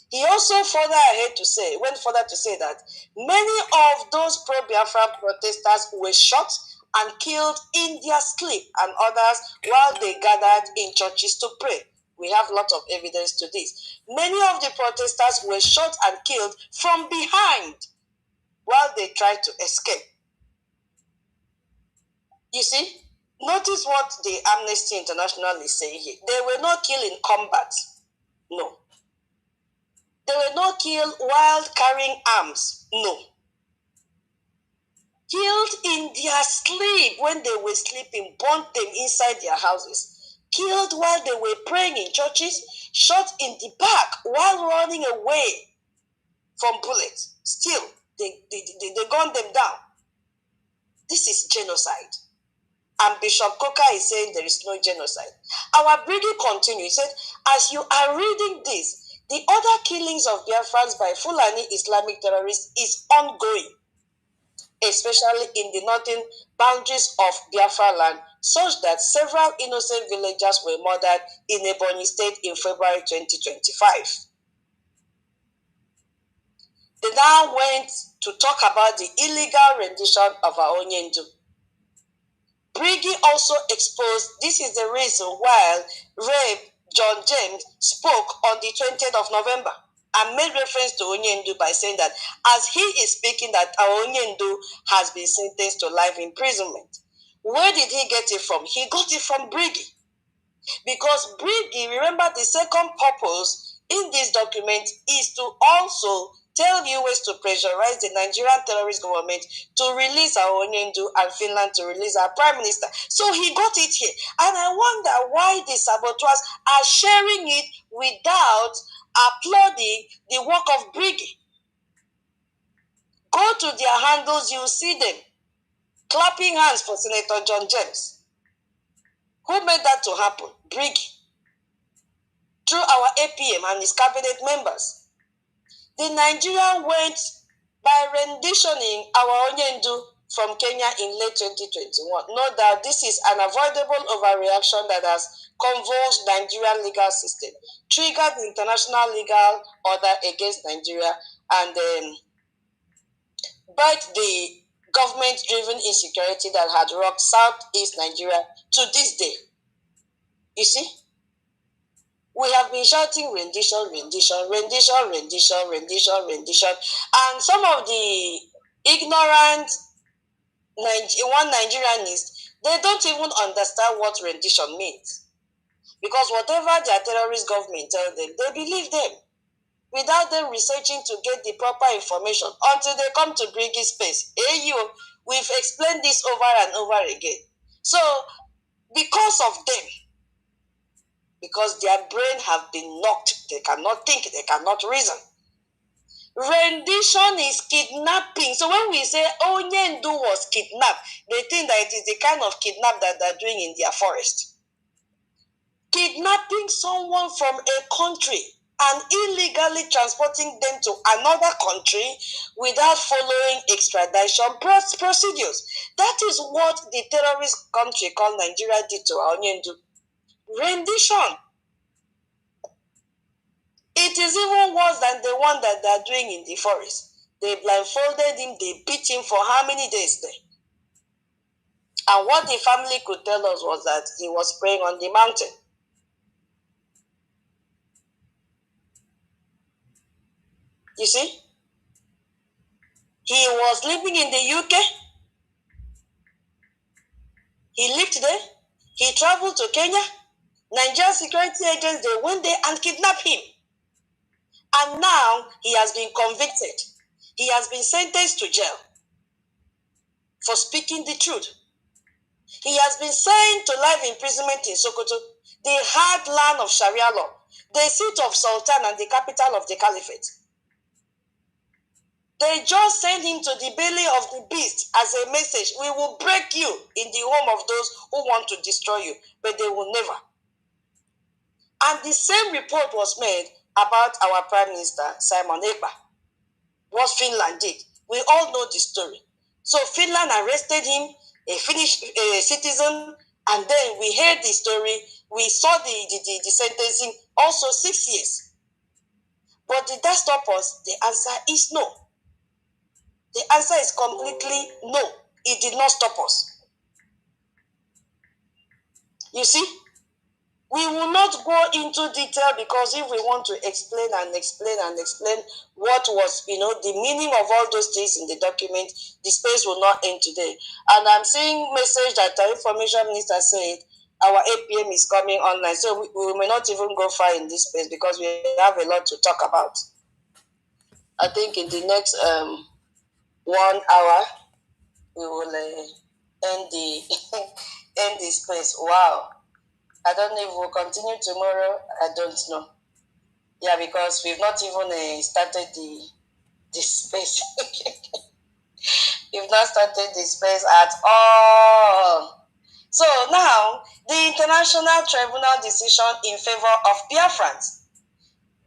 He also went further to say that many of those pro-Biafra protesters were shot and killed in their sleep, and others while they gathered in churches to pray. We have lots of evidence to this. Many of the protesters were shot and killed from behind while they tried to escape. You see, notice what the Amnesty International is saying here. They were not killed in combat. No. They were not killed while carrying arms. No. Killed in their sleep when they were sleeping, burnt them inside their houses. Killed while they were praying in churches, shot in the back while running away from bullets. Still, they gunned them down. This is genocide. And Bishop Coker is saying there is no genocide. Our BRGIE continues. He said, as you are reading this, the other killings of Biafrans by Fulani Islamic terrorists is ongoing, especially in the northern boundaries of Biafra land, such that several innocent villagers were murdered in Ebonyi State in February 2025. They now went to talk about the illegal rendition of our Onyendu. BRGIE also exposed, this is the reason why Rev. John James spoke on the 20th of November and made reference to Onyendu by saying that as he is speaking that our Onyendu has been sentenced to life imprisonment. Where did he get it from? He got it from BRGIE. Because BRGIE, remember the second purpose in this document is to also tell US to pressurize the Nigerian terrorist government to release our Onyendu and Finland to release our prime minister. So he got it here. And I wonder why the saboteurs are sharing it without applauding the work of BRGIE. Go to their handles, you'll see them clapping hands for Senator John James. Who made that to happen? BRGIE. Through our APM and his cabinet members. The Nigerian went by renditioning our Onyendu from Kenya in late 2021. Note that this is an avoidable overreaction that has convulsed Nigerian legal system, triggered the international legal order against Nigeria, and birthed the government-driven insecurity that had rocked Southeast Nigeria to this day. You see? We have been shouting rendition, rendition, rendition, rendition, rendition, rendition. And some of the ignorant one Nigerianists, they don't even understand what rendition means. Because whatever their terrorist government tells them, they believe them. Without them researching to get the proper information until they come to BRGIE space. We've explained this over and over again. So, because of them, because their brain have been knocked, they cannot think, they cannot reason. Rendition is kidnapping. So when we say Onyendu was kidnapped, they think that it is the kind of kidnap that they're doing in their forest. Kidnapping someone from a country and illegally transporting them to another country without following extradition procedures. That is what the terrorist country called Nigeria did to Onyendu. Rendition. It is even worse than the one that they are doing in the forest. They blindfolded him, they beat him for how many days there? And what the family could tell us was that he was praying on the mountain. You see? He was living in the UK. He lived there. He traveled to Kenya. Nigerian security agents, they went there and kidnapped him. And now he has been convicted. He has been sentenced to jail for speaking the truth. He has been sent to life imprisonment in Sokoto, the hard land of Sharia law, the seat of Sultan and the capital of the Caliphate. They just sent him to the belly of the beast as a message. We will break you in the home of those who want to destroy you, but they will never. And the same report was made about our Prime Minister, Simon Ekpa. What Finland did. We all know the story. So Finland arrested him, a Finnish citizen, and then we heard the story. We saw the sentencing, also 6 years. But did that stop us? The answer is no. The answer is completely no. It did not stop us. You see? We will not go into detail because if we want to explain what was, the meaning of all those things in the document, the space will not end today. And I'm seeing message that the information minister said our APM is coming online. So we may not even go far in this space because we have a lot to talk about. I think in the next 1 hour, we will end the end the space. Wow. I don't know if we'll continue tomorrow. I don't know. Yeah, because we've not even started the space. We've not started the space at all. So now, the International Tribunal decision in favor of Biafrans.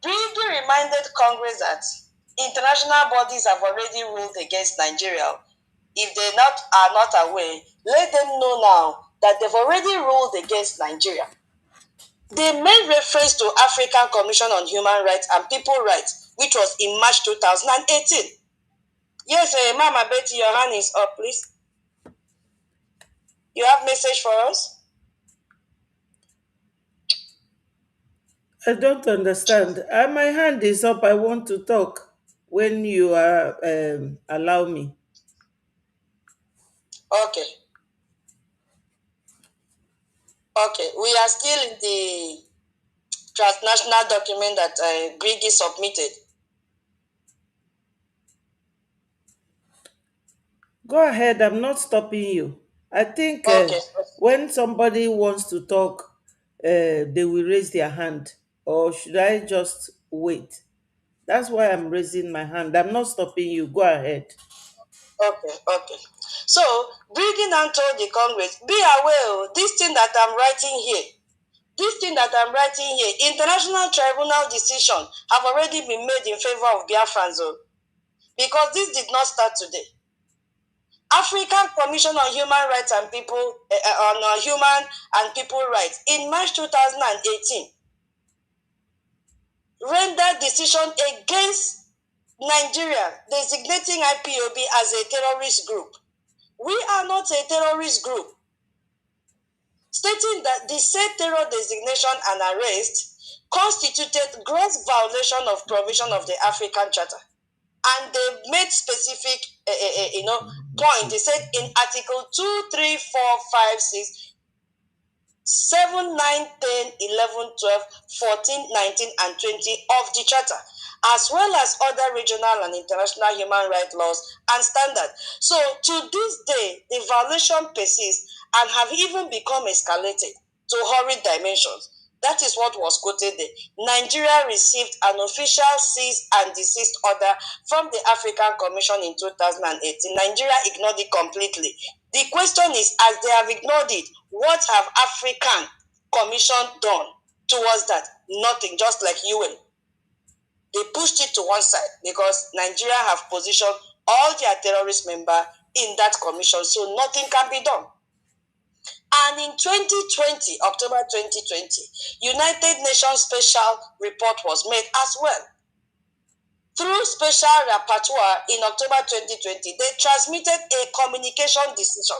BRGIE reminded Congress that international bodies have already ruled against Nigeria. If they are not aware, let them know now that they've already ruled against Nigeria. They made reference to African Commission on Human Rights and People Rights, which was in March 2018. Yes, Mama Betty, your hand is up, please. You have message for us? I don't understand. My hand is up. I want to talk when you are allow me. Okay. Okay. We are still in the transnational document that BRGIE submitted. Go ahead. I'm not stopping you. I think Okay. when somebody wants to talk, they will raise their hand. Or should I just wait? That's why I'm raising my hand. I'm not stopping you. Go ahead. Okay. So, BRGIE now told the Congress, be aware, this thing that I'm writing here, international tribunal decision have already been made in favor of Biafrans, because this did not start today. African Commission on Human Rights and People Human and People Rights in March 2018 rendered decision against Nigeria, designating IPOB as a terrorist group. We are not a terrorist group, stating that the said terror designation and arrest constituted gross violation of provision of the African Charter. And they made specific point. They said in Article 2, 3, 4, 5, 6, 7, 9, 10, 11, 12, 14, 19, and 20 of the Charter, as well as other regional and international human rights laws and standards. So to this day, the violation persists and have even become escalated to horrid dimensions. That is what was quoted there. Nigeria received an official cease and desist order from the African Commission in 2018. Nigeria ignored it completely. The question is, as they have ignored it, what have African Commission done towards that? Nothing, just like UN. They pushed it to one side because Nigeria have positioned all their terrorist members in that commission, so nothing can be done. And in 2020, October 2020, United Nations Special Report was made as well. Through special rapporteur in October 2020, they transmitted a communication decision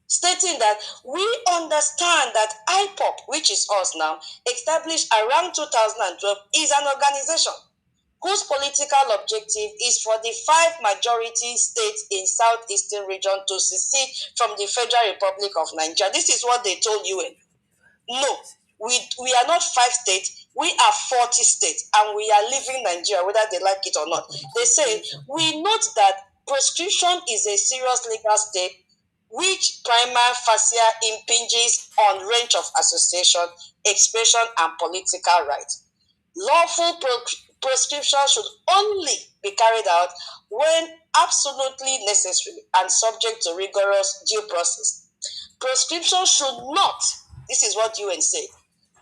stating that we understand that IPOP, which is us now, established around 2012, is an organization whose political objective is for the 5 majority states in southeastern region to secede from the Federal Republic of Nigeria. This is what they told UN. No, we are not 5 states, we are 40 states, and we are leaving Nigeria, whether they like it or not. They say, we note that proscription is a serious legal step which prima facie impinges on range of association, expression, and political rights. Lawful proscription should only be carried out when absolutely necessary and subject to rigorous due process. Proscription should not, this is what UN say,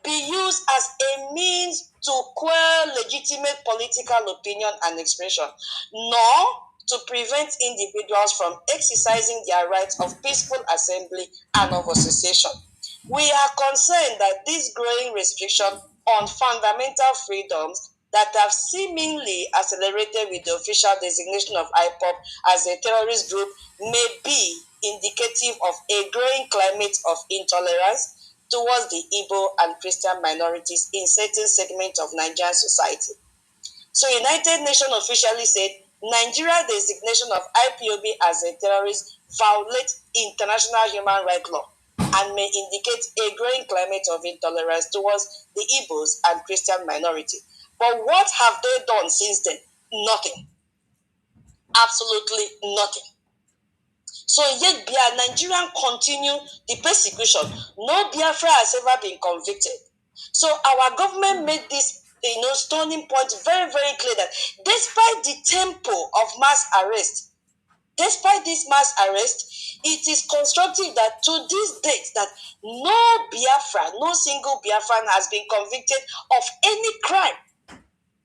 be used as a means to quell legitimate political opinion and expression, nor to prevent individuals from exercising their rights of peaceful assembly and of association. We are concerned that this growing restriction on fundamental freedoms that have seemingly accelerated with the official designation of IPOP as a terrorist group may be indicative of a growing climate of intolerance towards the Igbo and Christian minorities in certain segments of Nigerian society. So United Nations officially said Nigeria's designation of IPOB as a terrorist violates international human rights law and may indicate a growing climate of intolerance towards the Igbos and Christian minority. But what have they done since then? Nothing. Absolutely nothing. So yet Nigerian continue the persecution. No Biafra has ever been convicted. So our government made this stunning point very, very clear that despite the tempo of mass arrest, despite this mass arrest, it is constructive that to this date that no Biafra, no single Biafran has been convicted of any crime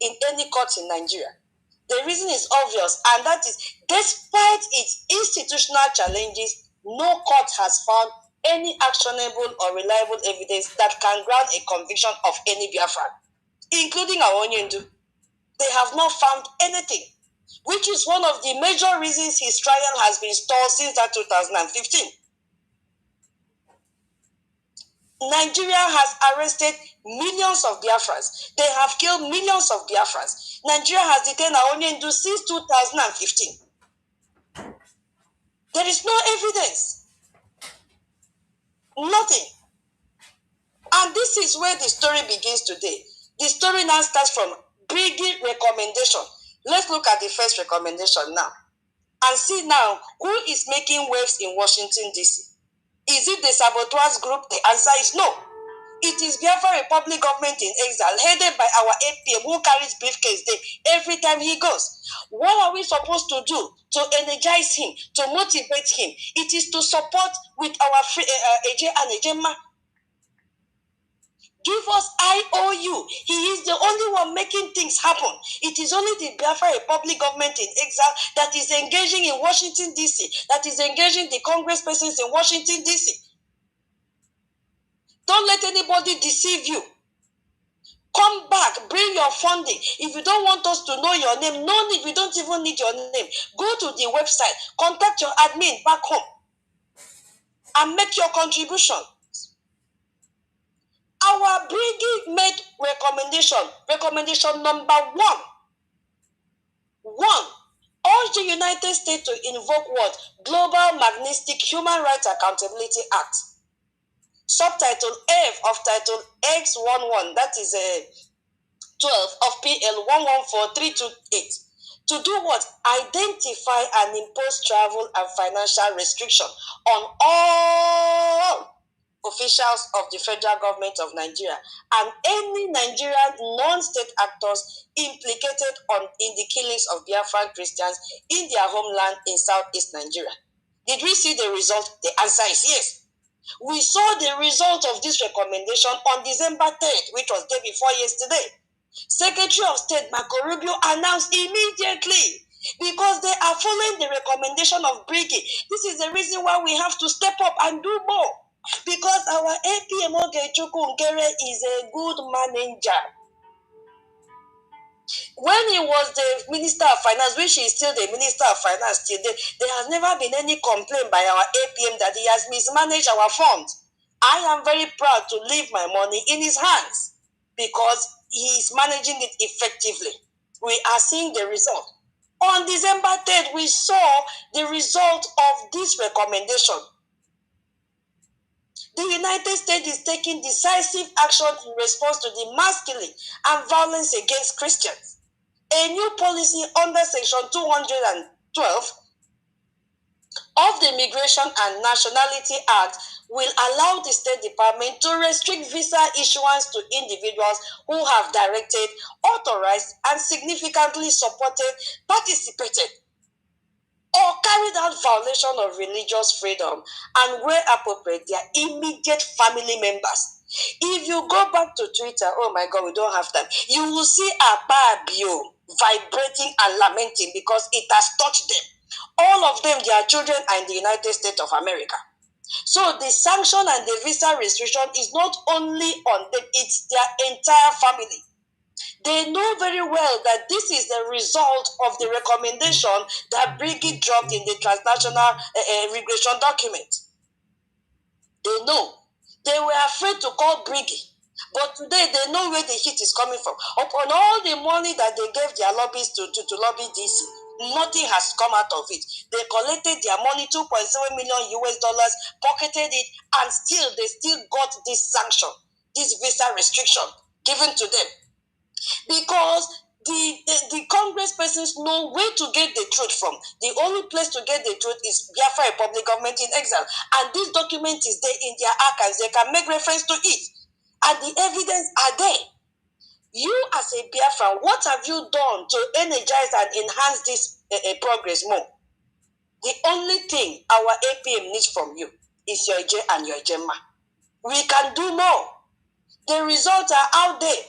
in any court in Nigeria. The reason is obvious, and that is despite its institutional challenges, no court has found any actionable or reliable evidence that can ground a conviction of any Biafran, including our Onyendu. They have not found anything, which is one of the major reasons his trial has been stalled since that 2015. Nigeria has arrested millions of Biafrans. They have killed millions of Biafrans. Nigeria has detained Onyendu since 2015. There is no evidence. Nothing. And this is where the story begins today. The story now starts from BRGIE recommendation. Let's look at the first recommendation now and see now who is making waves in Washington, D.C. Is it the saboteurs group? The answer is no. It is Biafra Republic government in exile, headed by our APM, who carries briefcase there every time he goes. What are we supposed to do to energize him, to motivate him? It is to support with our AJ and Ejema. Give us IOU. He is the only one making things happen. It is only the Biafra Republic government in exile that is engaging in Washington, D.C., that is engaging the congresspersons in Washington, D.C. Don't let anybody deceive you. Come back, bring your funding. If you don't want us to know your name, no need, we don't even need your name. Go to the website, contact your admin back home, and make your contribution. Our BRGIE made recommendation number 1. 1. Urge the United States to invoke what? Global Magnitsky Human Rights Accountability Act. Subtitle F of Title X11, that is a 12 of PL 114328. To do what? Identify and impose travel and financial restriction on all officials of the federal government of Nigeria and any Nigerian non-state actors implicated in the killings of Biafran Christians in their homeland in southeast Nigeria. Did we see the result? The answer is yes. We saw the result of this recommendation on December 3rd, which was day before yesterday. Secretary of State Marco Rubio announced immediately because they are following the recommendation of BRGIE. This is the reason why we have to step up and do more. Because our APM Ogechukwu Nkere is a good manager. When he was the Minister of Finance, which is still the Minister of Finance till there has never been any complaint by our APM that he has mismanaged our funds. I am very proud to leave my money in his hands because he is managing it effectively. We are seeing the result. On December 3rd, we saw the result of this recommendation. The United States is taking decisive action in response to the mass killing and violence against Christians. A new policy under Section 212 of the Immigration and Nationality Act will allow the State Department to restrict visa issuance to individuals who have directed, authorized, and significantly supported, participated, or carried out violation of religious freedom, and where appropriate, their immediate family members. If you go back to Twitter, oh my God, we don't have time, you will see Ababio vibrating and lamenting because it has touched them. All of them, their children are in the United States of America. So the sanction and the visa restriction is not only on them, it's their entire family. They know very well that this is the result of the recommendation that BRGIE dropped in the transnational immigration document. They know. They were afraid to call BRGIE. But today they know where the heat is coming from. Upon all the money that they gave their lobbies to lobby DC, nothing has come out of it. They collected their money, 2.7 million US dollars, pocketed it, and they still got this sanction, this visa restriction given to them. Because the Congress persons know where to get the truth from. The only place to get the truth is Biafra Republic government in exile. And this document is there in their archives. They can make reference to it. And the evidence are there. You as a Biafran, what have you done to energize and enhance this progress more? The only thing our APM needs from you is your J and your Gemma. We can do more. The results are out there.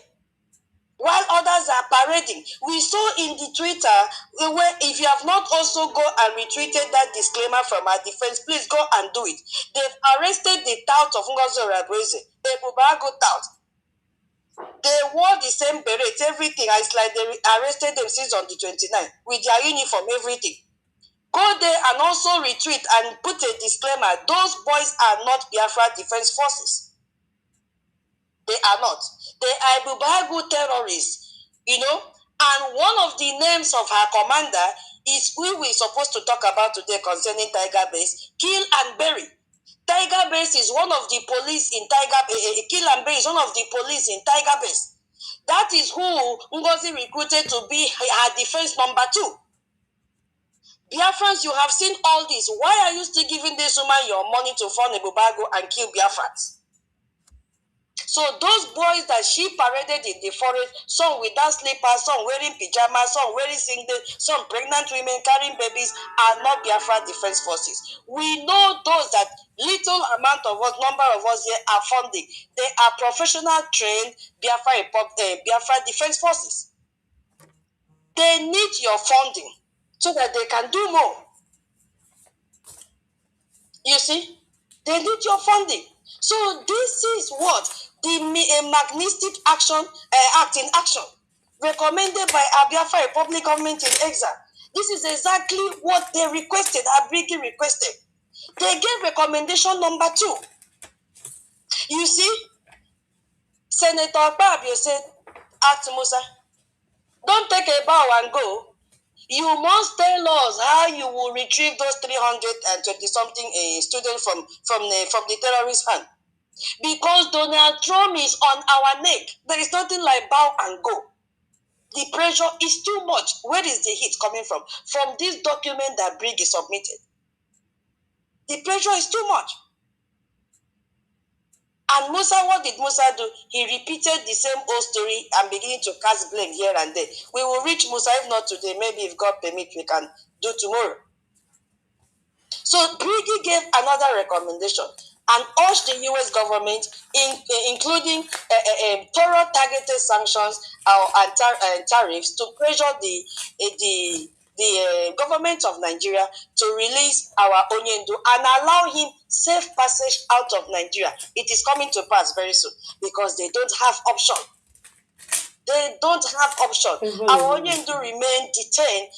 While others are parading. We saw in the Twitter where if you have not also go and retweeted that disclaimer from our defense, please go and do it. They've arrested the tout of Ngozi Orebeze, a Bubago tout. They wore the same beret, everything. It's like they arrested them since on the 29th with their uniform, everything. Go there and also retweet and put a disclaimer. Those boys are not Biafra Defense Forces. They are not. They are Bubagu terrorists, And one of the names of her commander is who we're supposed to talk about today concerning Tiger Base, Kill and Bury. Tiger Base is one of the police in Kill and Bury is one of the police in Tiger Base. That is who Ngozi recruited to be her defense number 2. Biafrans, you have seen all this. Why are you still giving this woman your money to fund a Bubago and kill Biafrans? So those boys that she paraded in the forest, some without slippers, some wearing pajamas, some wearing singlet, some pregnant women carrying babies, are not Biafra Defense Forces. We know those that little amount of us, number of us here are funding. They are professional trained Biafra Defense Forces. They need your funding so that they can do more. You see, they need your funding. So this is what the magnetic act in action recommended by Biafra Republic government in exile. This is exactly what they requested, BRGIE requested. They gave recommendation number 2. You see, Senator Babio said, Act Musa, don't take a bow and go. You must tell us how you will retrieve those 320-something students from the terrorist hand. Because Donald Trump is on our neck. There is nothing like bow and go. The pressure is too much. Where is the heat coming from? From this document that BRGIE submitted. The pressure is too much. And Musa, what did Musa do? He repeated the same old story and beginning to cast blame here and there. We will reach Musa, if not today, maybe if God permit, we can do tomorrow. So BRGIE gave another recommendation and urged the U.S. government, including thorough targeted sanctions and tariffs, to pressure the the government of Nigeria to release our Onyendu and allow him safe passage out of Nigeria. It is coming to pass very soon because they don't have option. They don't have option. Our Onyendu remain detained.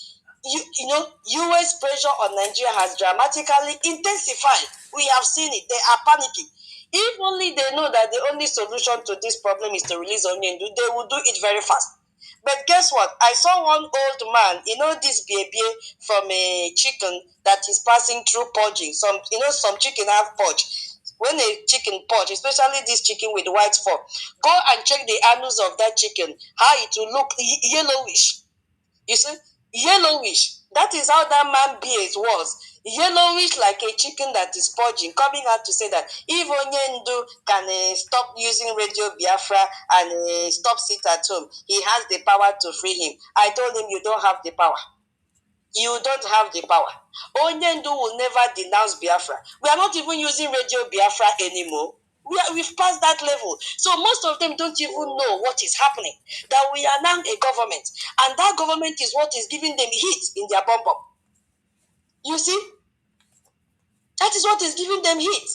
You know, U.S. pressure on Nigeria has dramatically intensified. We have seen it. They are panicking. If only they know that the only solution to this problem is to release Onyendu, they will do it very fast. But guess what? I saw one old man, you know, this baby from a chicken that is passing through purging. Some chicken have purge. When a chicken purge, especially this chicken with white fur, go and check the annals of that chicken, how it will look yellowish. You see, yellowish. That is how that man beard was. Yellowish like a chicken that is purging, coming out to say that if Onyendu can stop using Radio Biafra and stop sit at home, he has the power to free him. I told him, you don't have the power. You don't have the power. Onyendu will never denounce Biafra. We are not even using Radio Biafra anymore. We've passed that level. So most of them don't even know what is happening. That we are now a government. And that government is what is giving them heat in their bum. You see? That is what is giving them heat.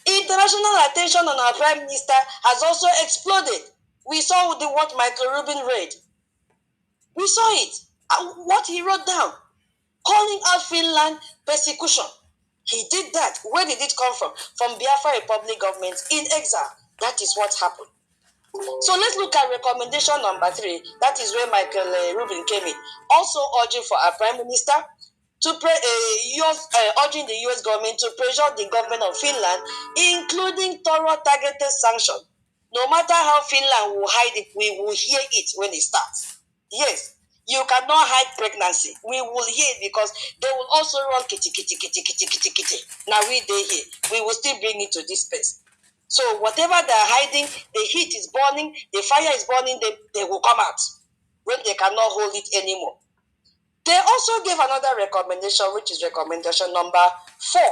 International attention on our Prime Minister has also exploded. We saw what Michael Rubin read. We saw it. What he wrote down. Calling out Finland persecution. He did that. Where did it come from? From Biafra Republic government in exile. That is what happened. So let's look at recommendation number 3. That is where Michael Rubin came in. Also urging for our Prime Minister to urging the US government to pressure the government of Finland, including thorough targeted sanction. No matter how Finland will hide it, we will hear it when it starts. Yes, you cannot hide pregnancy. We will hear it because they will also run kitty. Now we here. We will still bring it to this place. So whatever they're hiding, the heat is burning, the fire is burning, they will come out when they cannot hold it anymore. They also gave another recommendation, which is recommendation number 4.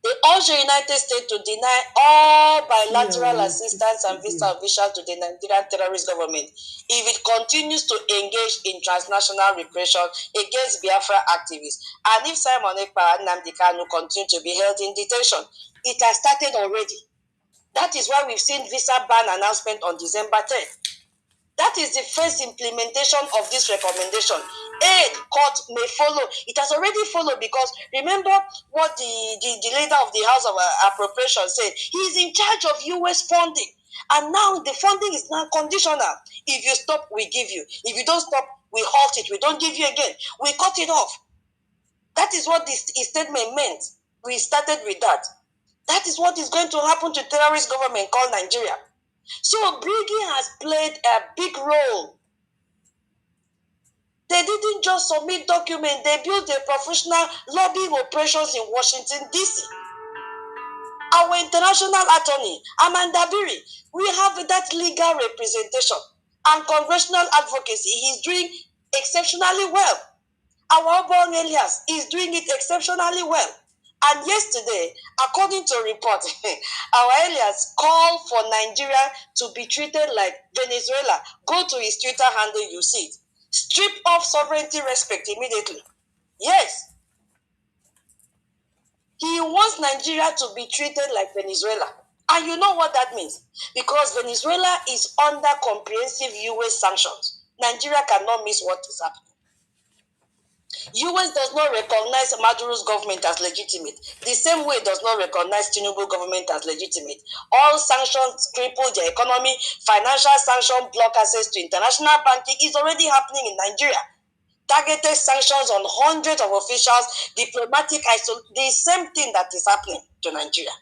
They urge the United States to deny all bilateral assistance and visa visa to the Nigerian terrorist government if it continues to engage in transnational repression against Biafra activists. And if Simon Ekpa and Nnamdi Kanu continue to be held in detention, it has started already. That is why we've seen visa ban announcement on December 10th. That is the first implementation of this recommendation. Aid, court may follow. It has already followed because remember what the leader of the House of Appropriation said. He is in charge of U.S. funding. And now the funding is now conditional. If you stop, we give you. If you don't stop, we halt it. We don't give you again. We cut it off. That is what this statement meant. We started with that. That is what is going to happen to terrorist government called Nigeria. So BRGIE has played a big role. They didn't just submit documents, they built a professional lobbying operations in Washington, D.C. Our international attorney, Amanda Biri, we have that legal representation and congressional advocacy. He's doing exceptionally well. Our Obon Elias is doing it exceptionally well. And yesterday, according to report, our Elias called for Nigeria to be treated like Venezuela. Go to his Twitter handle, you see it. Strip off sovereignty respect immediately. Yes. He wants Nigeria to be treated like Venezuela. And you know what that means? Because Venezuela is under comprehensive U.S. sanctions. Nigeria cannot miss what is happening. U.S. does not recognize Maduro's government as legitimate. The same way it does not recognize Tinubu government as legitimate. All sanctions cripple the economy. Financial sanctions block access to international banking is already happening in Nigeria. Targeted sanctions on hundreds of officials, diplomatic isolation, the same thing that is happening to Nigeria.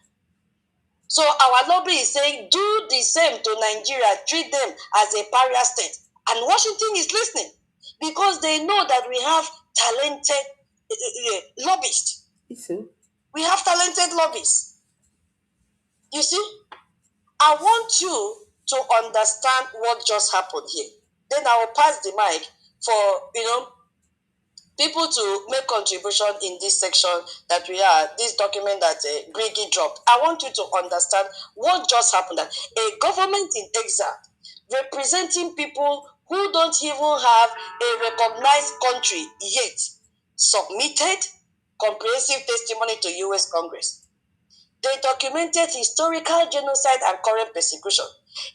So our lobby is saying, do the same to Nigeria, treat them as a pariah state. And Washington is listening because they know that we have talented lobbyists. We have talented lobbyists. You see, I want you to understand what just happened here. Then I will pass the mic for, people to make contribution in this section that we are, this document that BRGIE dropped. I want you to understand what just happened. That a government in exile representing people who don't even have a recognized country yet, submitted comprehensive testimony to US Congress. They documented historical genocide and current persecution.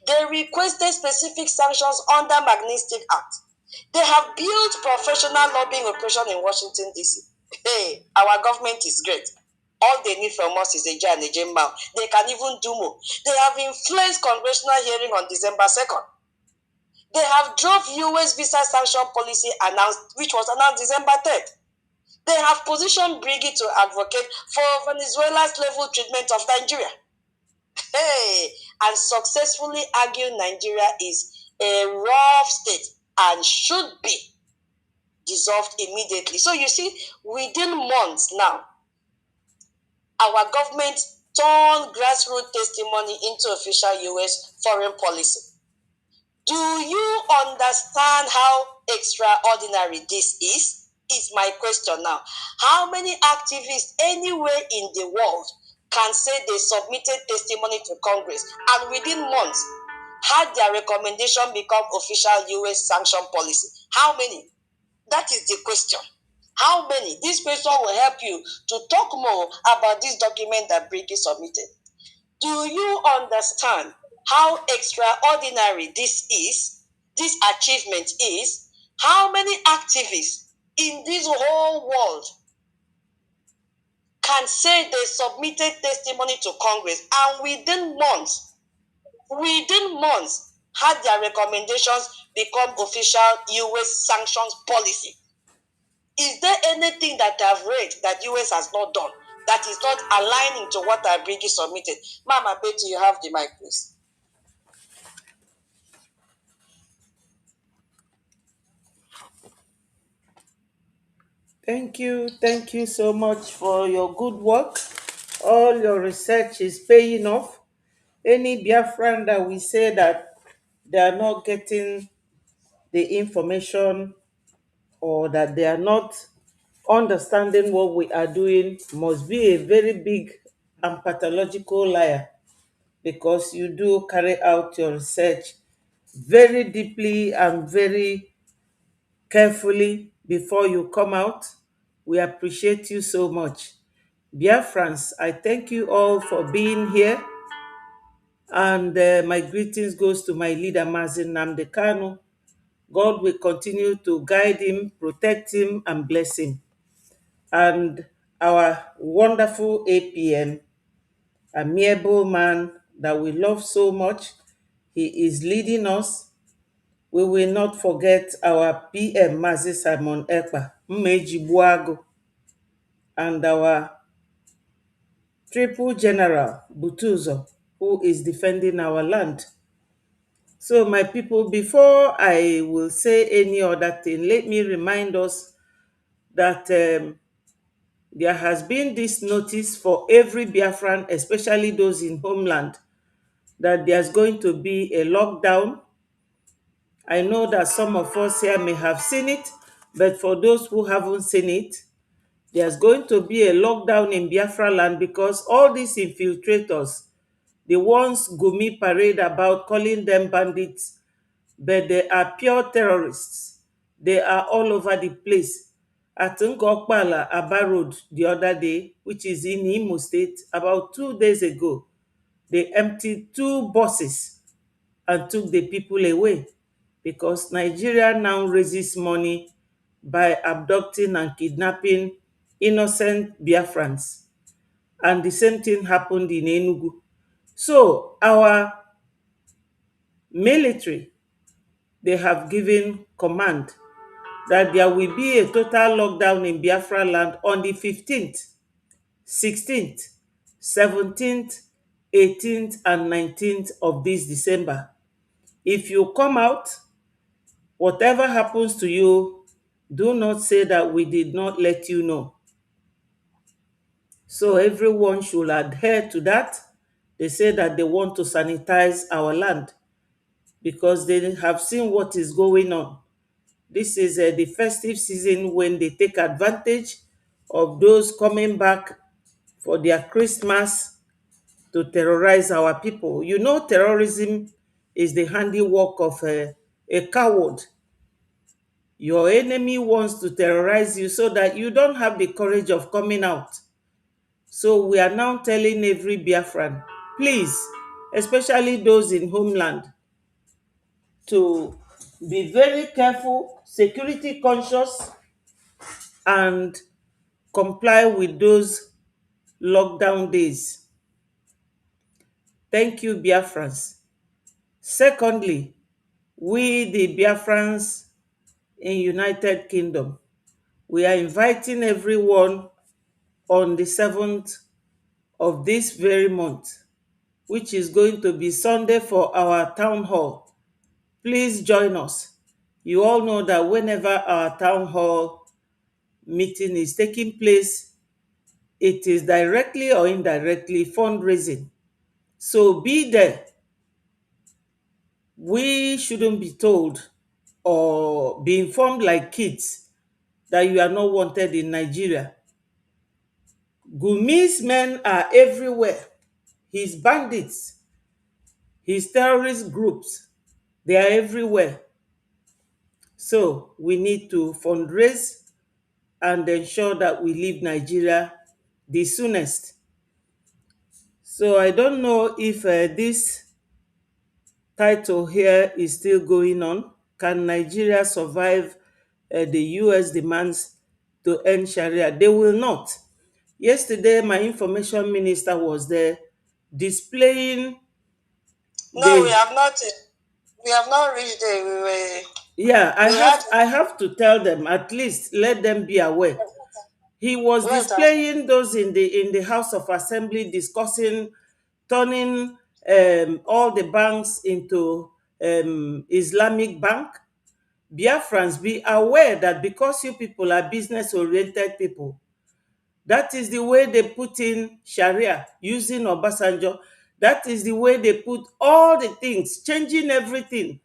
They requested specific sanctions under Magnitsky Act. They have built professional lobbying operation in Washington, D.C. Hey, our government is great. All they need from us is a J and a J mouth. They can even do more. They have influenced congressional hearing on December 2nd. They have drove U.S. visa sanction policy which was announced December 3rd. They have positioned BRGIE to advocate for Venezuela's level treatment of Nigeria. Hey, and successfully argue Nigeria is a rough state and should be dissolved immediately. So you see, within months now, our government turned grassroots testimony into official U.S. foreign policy. Do you understand how extraordinary this is? Is my question now. How many activists anywhere in the world can say they submitted testimony to Congress and within months had their recommendation become official U.S. sanction policy? How many? That is the question. How many? This question will help you to talk more about this document that BRGIE submitted. Do you understand how extraordinary this is, this achievement is? How many activists in this whole world can say they submitted testimony to Congress and within months, had their recommendations become official U.S. sanctions policy? Is there anything that I've read that U.S. has not done that is not aligning to what BRGIE submitted? Mama Betty, you have the mic, please. Thank you so much for your good work. All your research is paying off. Any Biafran that we say that they are not getting the information or that they are not understanding what we are doing must be a very big and pathological liar, because you do carry out your research very deeply and very carefully before you come out. We appreciate you so much. Biafrans, I thank you all for being here. And my greetings goes to my leader, Mazin Namdekano. God will continue to guide him, protect him, and bless him. And our wonderful APM, amiable man that we love so much, he is leading us. We will not forget our PM, Mazi Simon Ekpa, Mmeji Buago, and our Triple General Butuzo, who is defending our land. So, my people, before I will say any other thing, let me remind us that there has been this notice for every Biafran, especially those in homeland, that there's going to be a lockdown. I know that some of us here may have seen it, but for those who haven't seen it, there's going to be a lockdown in Biafra land because all these infiltrators, the ones Gumi parade about calling them bandits, but they are pure terrorists. They are all over the place. At Ngokpala, Aba Road, the other day, which is in Imo State, about 2 days ago, they emptied 2 buses and took the people away because Nigeria now raises money by abducting and kidnapping innocent Biafrans. And the same thing happened in Enugu. So our military, they have given command that there will be a total lockdown in Biafra land on the 15th, 16th, 17th, 18th, and 19th of this December. If you come out, whatever happens to you, do not say that we did not let you know. So everyone should adhere to that. They say that they want to sanitize our land because they have seen what is going on. This is the festive season when they take advantage of those coming back for their Christmas to terrorize our people. You know, terrorism is the handiwork of a a coward. Your enemy wants to terrorize you so that you don't have the courage of coming out. So we are now telling every Biafran, please, especially those in homeland, to be very careful, security conscious, and comply with those lockdown days. Thank you, Biafrans. Secondly, we, the Biafrans in United Kingdom, we are inviting everyone on the 7th of this very month, which is going to be Sunday, for our town hall. Please join us. You all know that whenever our town hall meeting is taking place, it is directly or indirectly fundraising. So be there. We shouldn't be told or be informed like kids that you are not wanted in Nigeria. Gumi's men are everywhere. His bandits, his terrorist groups, they are everywhere. So we need to fundraise and ensure that we leave Nigeria the soonest. So I don't know if this title here is still going on. Can Nigeria survive the US demands to end Sharia? They will not. Yesterday, my information minister was there displaying No, we the have not. We have not reached there. We were. yeah, We had. I have to tell them, at least let them be aware. He was Wait. displaying those in the House of Assembly, discussing turning all the banks into Islamic bank. Biafrans, be aware that because you people are business-oriented people, that is the way they put in Sharia using Obasanjo. That is the way they put all the things, changing everything.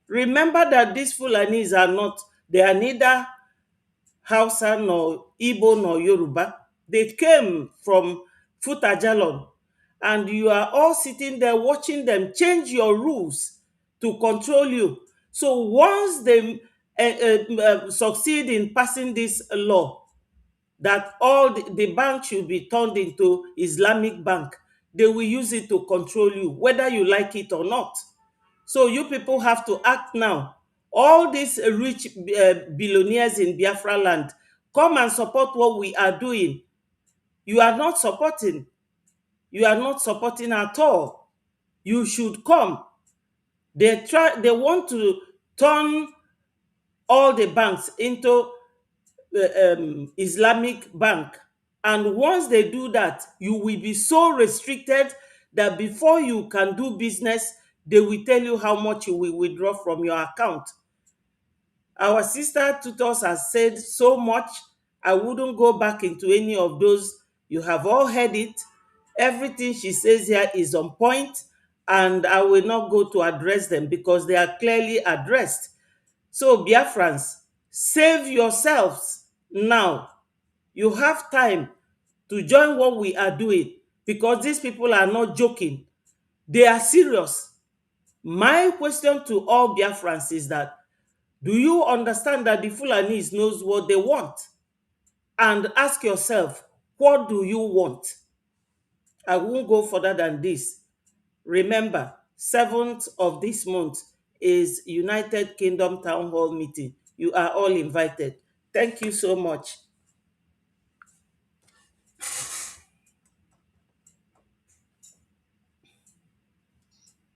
Remember that these Fulanis are not, they are neither Hausa nor Igbo nor Yoruba. They came from Futajalon. And you are all sitting there watching them change your rules to control you. So once they succeed in passing this law, that all the bank should be turned into Islamic bank, they will use it to control you, whether you like it or not. So you people have to act now. All these rich billionaires in Biafra land, come and support what we are doing. You are not supporting. You are not supporting at all. You should come. They want to turn all the banks into Islamic bank. And once they do that, you will be so restricted that before you can do business, they will tell you how much you will withdraw from your account. Our sister tutors has said so much. I wouldn't go back into any of those. You have all heard it. Everything she says here is on point, and I will not go to address them because they are clearly addressed. So, Biafrans, save yourselves now. You have time to join what we are doing because these people are not joking. They are serious. My question to all Biafrans is that, do you understand that the Fulanis knows what they want? And ask yourself, what do you want? I won't go further than this. Remember, 7th of this month is United Kingdom Town Hall meeting. You are all invited. Thank you so much.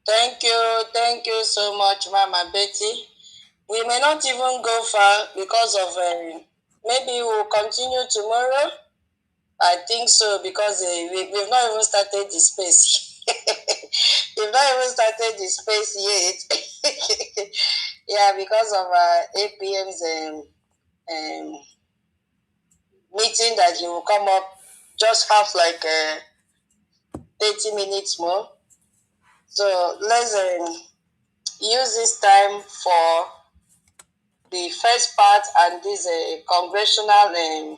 Thank you so much, Mama Betty. We may not even go far because of maybe we'll continue tomorrow. I think so because we've not even started the space. We've not even started the space yet. Yeah, because of 8 p.m.'s meeting that you will come up, just have like 30 minutes more. So let's use this time for the first part and this congressional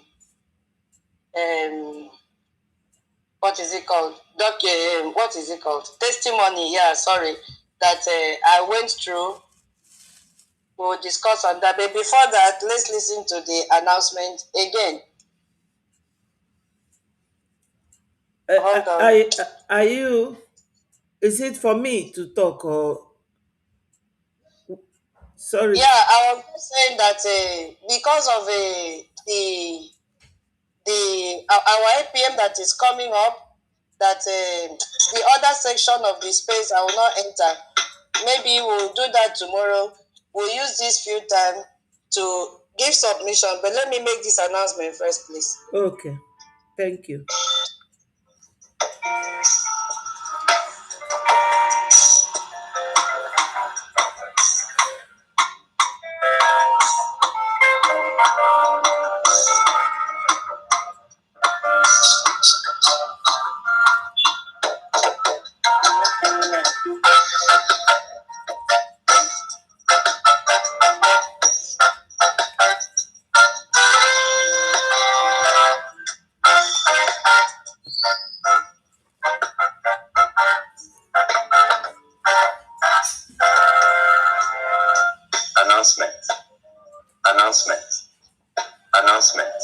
what is it called? What is it called? Testimony. Yeah, sorry, that I went through we'll discuss on that. But before that, let's listen to the announcement again. Hold on. Are you? Is it for me to talk or? Sorry. Yeah, I was saying that because of our APM that is coming up, that the other section of the space I will not enter. Maybe we'll do that tomorrow. We'll use this few time to give submission. But let me make this announcement first, please. Okay. Thank you. Announcement. Announcement. Announcement.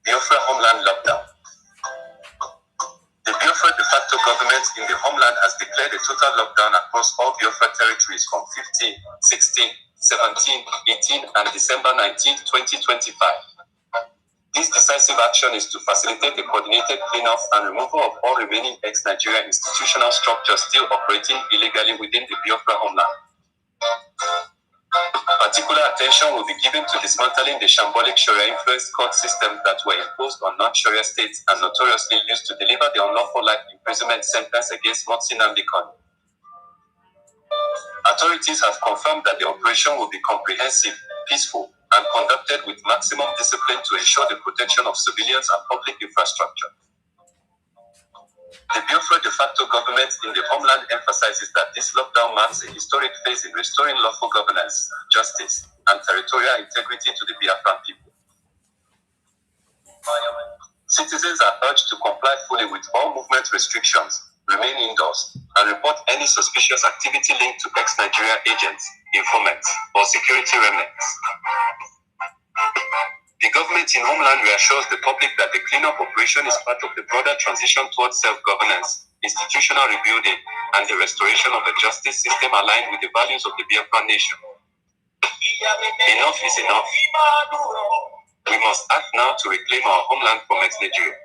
Biafra homeland lockdown. The Biafra de facto government in the homeland has declared a total lockdown across all Biafra territories from 15, 16, 17, 18, and December 19, 2025. This decisive action is to facilitate the coordinated cleanup and removal of all remaining ex-Nigerian institutional structures still operating illegally within the Biafra homeland. Particular attention will be given to dismantling the shambolic Sharia-influenced court systems that were imposed on non-Sharia states and notoriously used to deliver the unlawful life imprisonment sentence against Motsi Nnamdi Kanu. Authorities have confirmed that the operation will be comprehensive, peaceful, and conducted with maximum discipline to ensure the protection of civilians and public infrastructure. The Biafra de facto government in the homeland emphasizes that this lockdown marks a historic phase in restoring lawful governance, justice, and territorial integrity to the Biafran people. Citizens are urged to comply fully with all movement restrictions, remain indoors, and report any suspicious activity linked to ex-Nigeria agents, informants, or security remnants. The government in homeland reassures the public that the cleanup operation is part of the broader transition towards self-governance, institutional rebuilding, and the restoration of a justice system aligned with the values of the Biafran nation. Enough is enough. We must act now to reclaim our homeland from ex-Nigeria.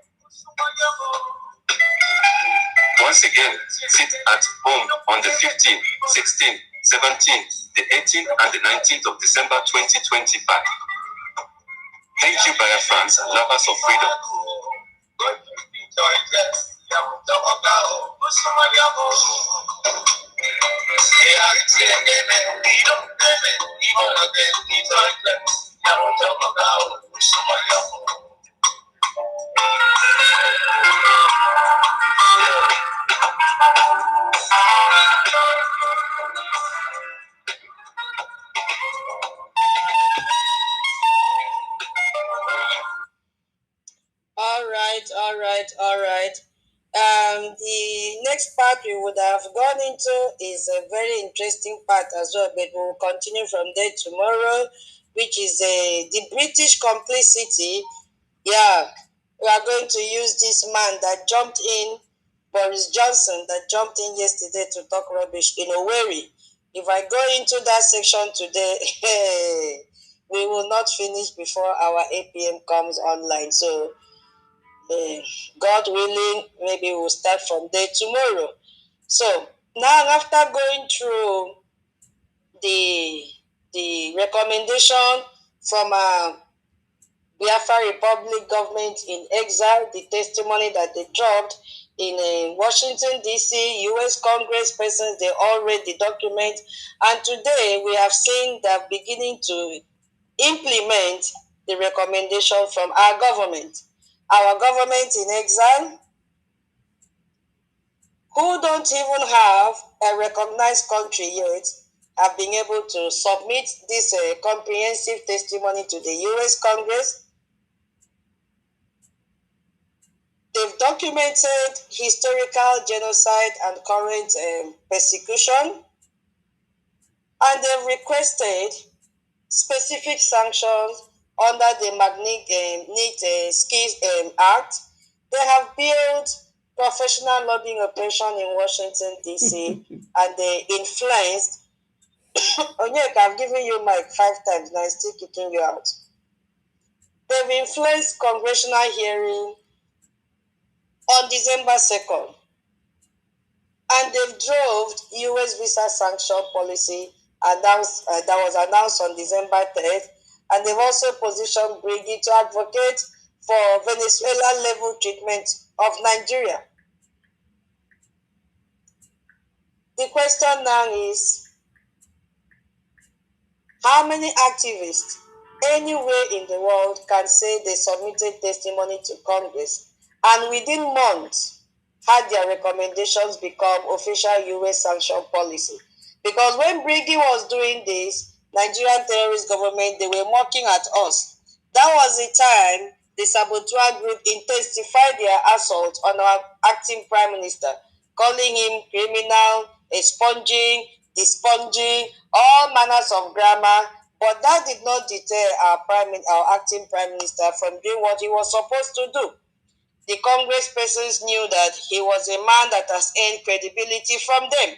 Once again, sit at home on the 15th, 16th, 17th, the 18th, and the 19th of December 2025. Thank you, Biafrans and lovers of freedom. All right. The next part we would have gone into is a very interesting part as well, but we will continue from there tomorrow, which is the British complicity. Yeah, we are going to use this man that jumped in, Boris Johnson, that jumped in yesterday to talk rubbish in Owerri. If I go into that section today, we will not finish before our APM comes online. So, God willing, maybe we'll start from there tomorrow. So, now after going through the recommendation from Biafra Republic government in exile, the testimony that they dropped in Washington, D.C., U.S. Congress persons, they all read the document. And today we have seen that beginning to implement the recommendation from our government. Our government in exile, who don't even have a recognized country yet, have been able to submit this comprehensive testimony to the U.S. Congress. They've documented historical genocide and current persecution. And they've requested specific sanctions under the Magnitsky Act. They have built professional lobbying operation in Washington, D.C., and they influenced. Onyeka, I've given you mic 5 times, now I'm still kicking you out. They've influenced congressional hearing on December 2nd, and they've drove U.S. visa sanction policy that was announced on December 3rd, and they've also positioned BRGIE to advocate for Venezuela-level treatment of Nigeria. The question now is, how many activists anywhere in the world can say they submitted testimony to Congress and within months had their recommendations become official U.S. sanction policy? Because when BRGIE was doing this, Nigerian terrorist government, they were mocking at us. That was the time the saboteur group intensified their assault on our acting prime minister, calling him criminal, expunging, desponging, all manners of grammar. But that did not deter our acting prime minister from doing what he was supposed to do. The Congress persons knew that he was a man that has earned credibility from them,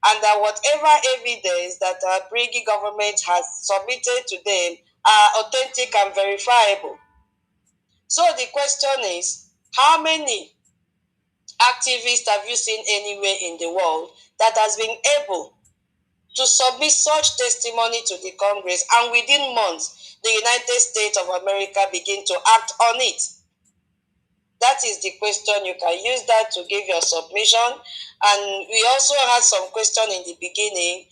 and that whatever evidence that our BRGIE government has submitted to them are authentic and verifiable. So the question is, how many activists have you seen anywhere in the world that has been able to submit such testimony to the Congress and within months the United States of America begin to act on it? That is the question. You can use that to give your submission. And we also had some question in the beginning.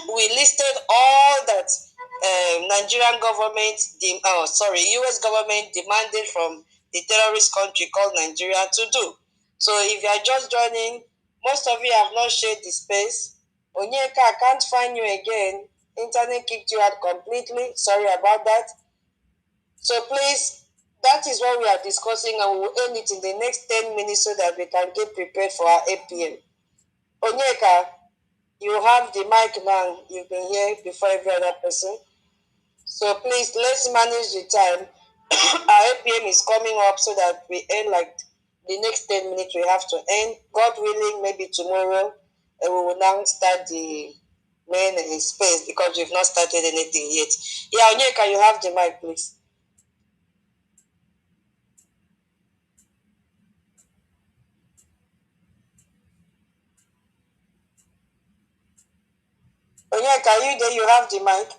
We listed all that Nigerian government, US government demanded from the terrorist country called Nigeria to do. So if you are just joining, most of you have not shared the space. Onyeka, I can't find you again. Internet kicked you out completely. Sorry about that. So please, that is what we are discussing, and we will end it in the next 10 minutes so that we can get prepared for our 8 p.m. Onyeka, you have the mic now. You've been here before every other person. So please, let's manage the time. Our 8 p.m. is coming up so that we end like the next 10 minutes we have to end. God willing, maybe tomorrow we will now start the main space because we've not started anything yet. Yeah, Onyeka, you have the mic, please. Onyeka, are you there? You have the mic.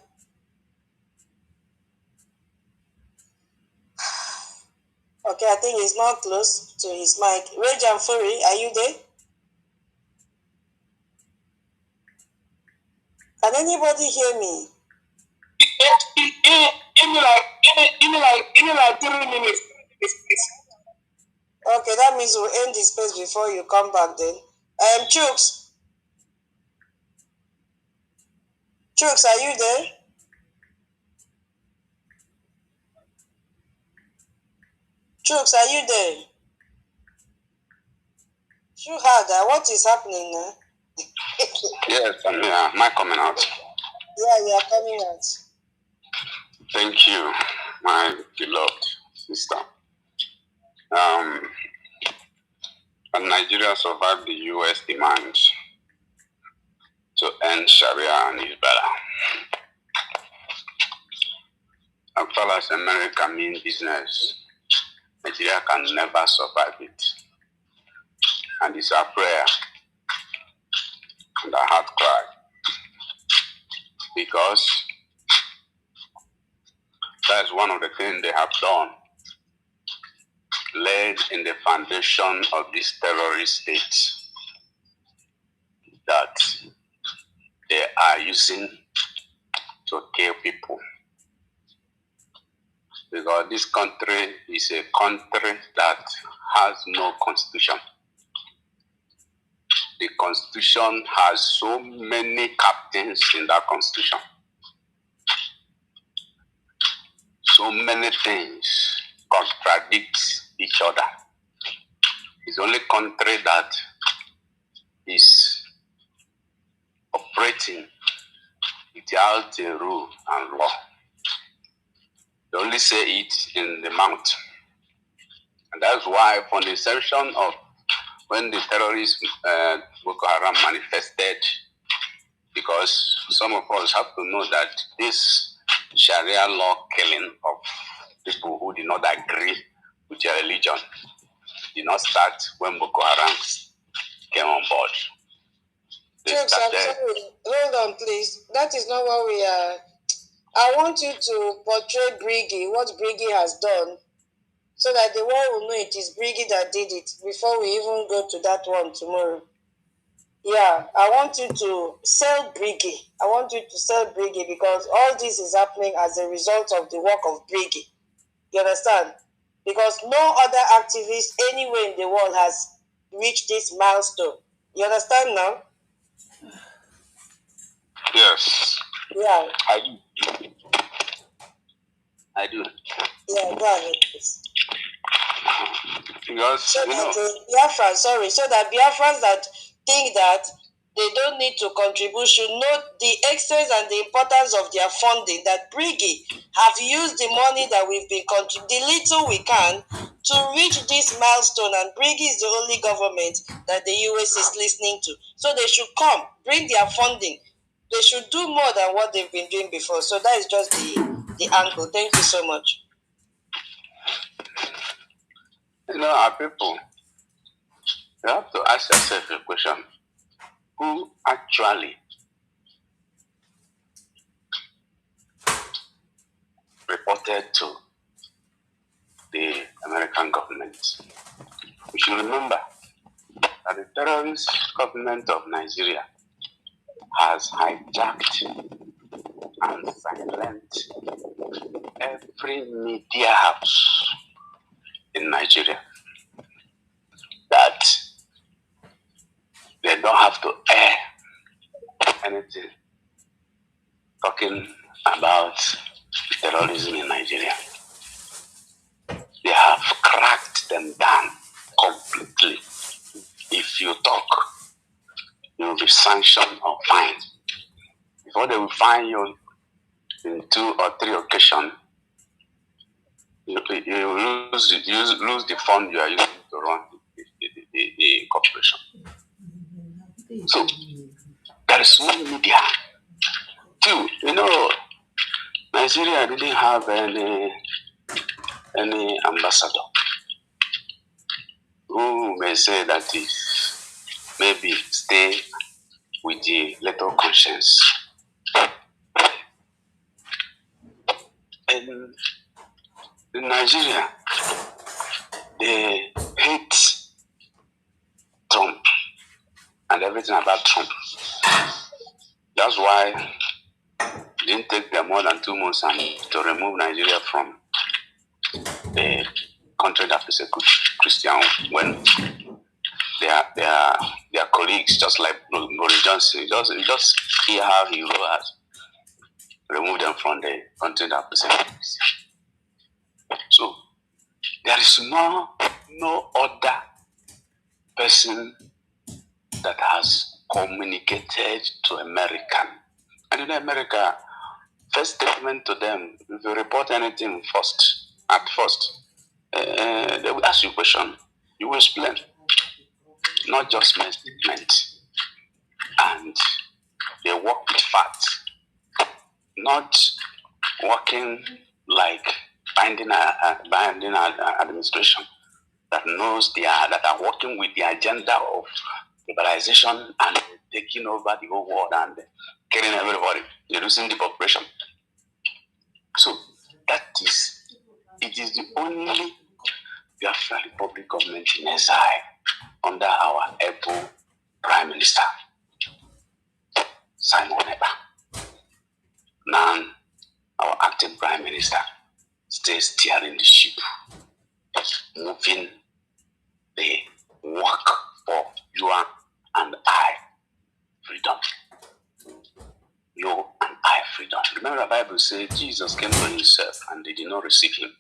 Okay, I think he's not close to his mic. Rage and Fury, are you there? Can anybody hear me? Give me like 3 minutes. Okay, that means we'll end this space before you come back then. Chooks, are you there? Chooks, are you there? Shuhada, what is happening now? Yes, I'm here. Am I coming out? Yeah, you are coming out. Thank you, my beloved sister. Can Nigeria survive the U.S. demands to end Sharia and Hisbah? As far as America means business, Nigeria can never survive it. And it's our prayer and our heart cry. Because that's one of the things they have done, laid in the foundation of this terrorist state that they are using to kill people. Because this country is a country that has no constitution. The constitution has so many captains in that constitution. So many things contradict each other. It's the only country that is operating without a rule and law. They only say it in the mouth. And that's why from the inception of when the terrorists Boko Haram manifested, because some of us have to know that this Sharia law killing of people who did not agree with their religion did not start when Boko Haram came on board. Jokes, I'm sorry. Hold on, please. That is not what we are. I want you to portray BRGIE, what BRGIE has done, so that the world will know it is BRGIE that did it before we even go to that one tomorrow. Yeah, I want you to sell BRGIE. I want you to sell BRGIE because all this is happening as a result of the work of BRGIE. You understand? Because no other activist anywhere in the world has reached this milestone. You understand now? Yes. Yeah. I do. I do. Yeah, go ahead, please. Because, so that Biafrans that think that they don't need to contribute should know the extent and the importance of their funding, that BRGIE have used the money that we've been the little we can to reach this milestone, and BRGIE is the only government that the US is listening to. So they should come, bring their funding. They should do more than what they've been doing before. So that is just the angle. Thank you so much. You know, our people, you have to ask yourself a question. Who actually reported to the American government? We should remember that the terrorist government of Nigeria has hijacked and silenced every media house in Nigeria, that they don't have to air anything talking about terrorism in Nigeria. They have cracked them down completely. If you talk, you will be sanctioned or fined. Before they will fine you in 2 or 3 occasions, you lose the fund you are using to run the corporation. So there is no media. 2, Nigeria didn't have any ambassador who may say that he maybe stay with the little conscience. In Nigeria, they hate Trump and everything about Trump. That's why it didn't take them more than 2 months and to remove Nigeria from the country that persecutes Christian, when their colleagues, just like Boris Johnson, you just hear how he has removed them from the country that persecutes Christian. So there is no other person that has communicated to American. And in America, first statement to them, if you report anything at first, they will ask you a question. You will explain, not just make statement. And they work with facts, not working like binding administration that knows that are working with the agenda of liberalization and taking over the whole world and killing everybody, reducing the population. So it is the only Biafra Republic government in exile under our able Prime Minister, Simon Ekpa. Now, our acting Prime Minister stays steering the ship, moving the work for you and I freedom. You and I freedom. Remember, the Bible says Jesus came to himself and they did not receive him.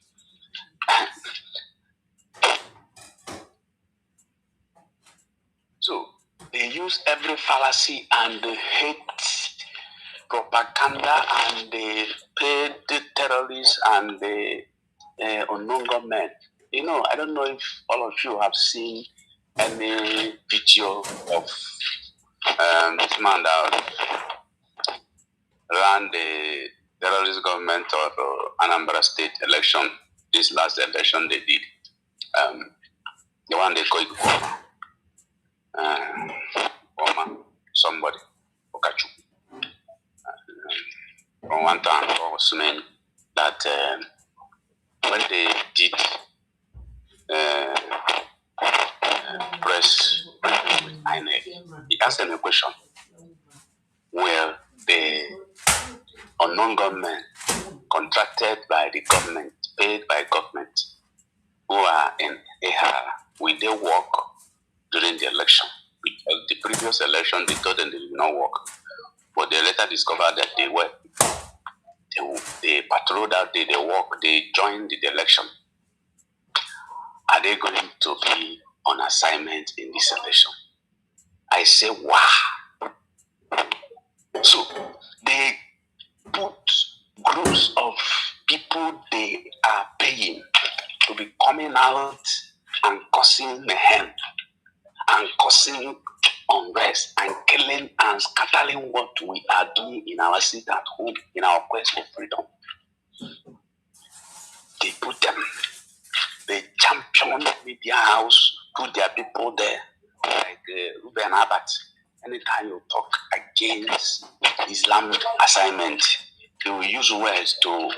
So they use every fallacy and they hate propaganda and the paid terrorists and the unknown government. You know, I don't know if all of you have seen any video of this man that ran the terrorist government of Anambra State election, this last election they did. The one they call it somebody, Okachu. From one time, was saying that when they did press with INEC, he asked them a question. Will the unknown government contracted by the government, paid by government, who are in AHR, will they work during the election? Because the previous election, they told them they did not work. But they later discovered that they were. They patrolled out, they work, they joined the election. Are they going to be on assignment in this election? I say, wow. So they put groups of people they are paying to be coming out and causing mayhem and causing unrest and killing and scattering what we are doing in our seat at home in our quest for freedom. They put them, they champion media house, put their people there, like Ruben Abbott. Anytime you talk against Islam assignment, he will use words to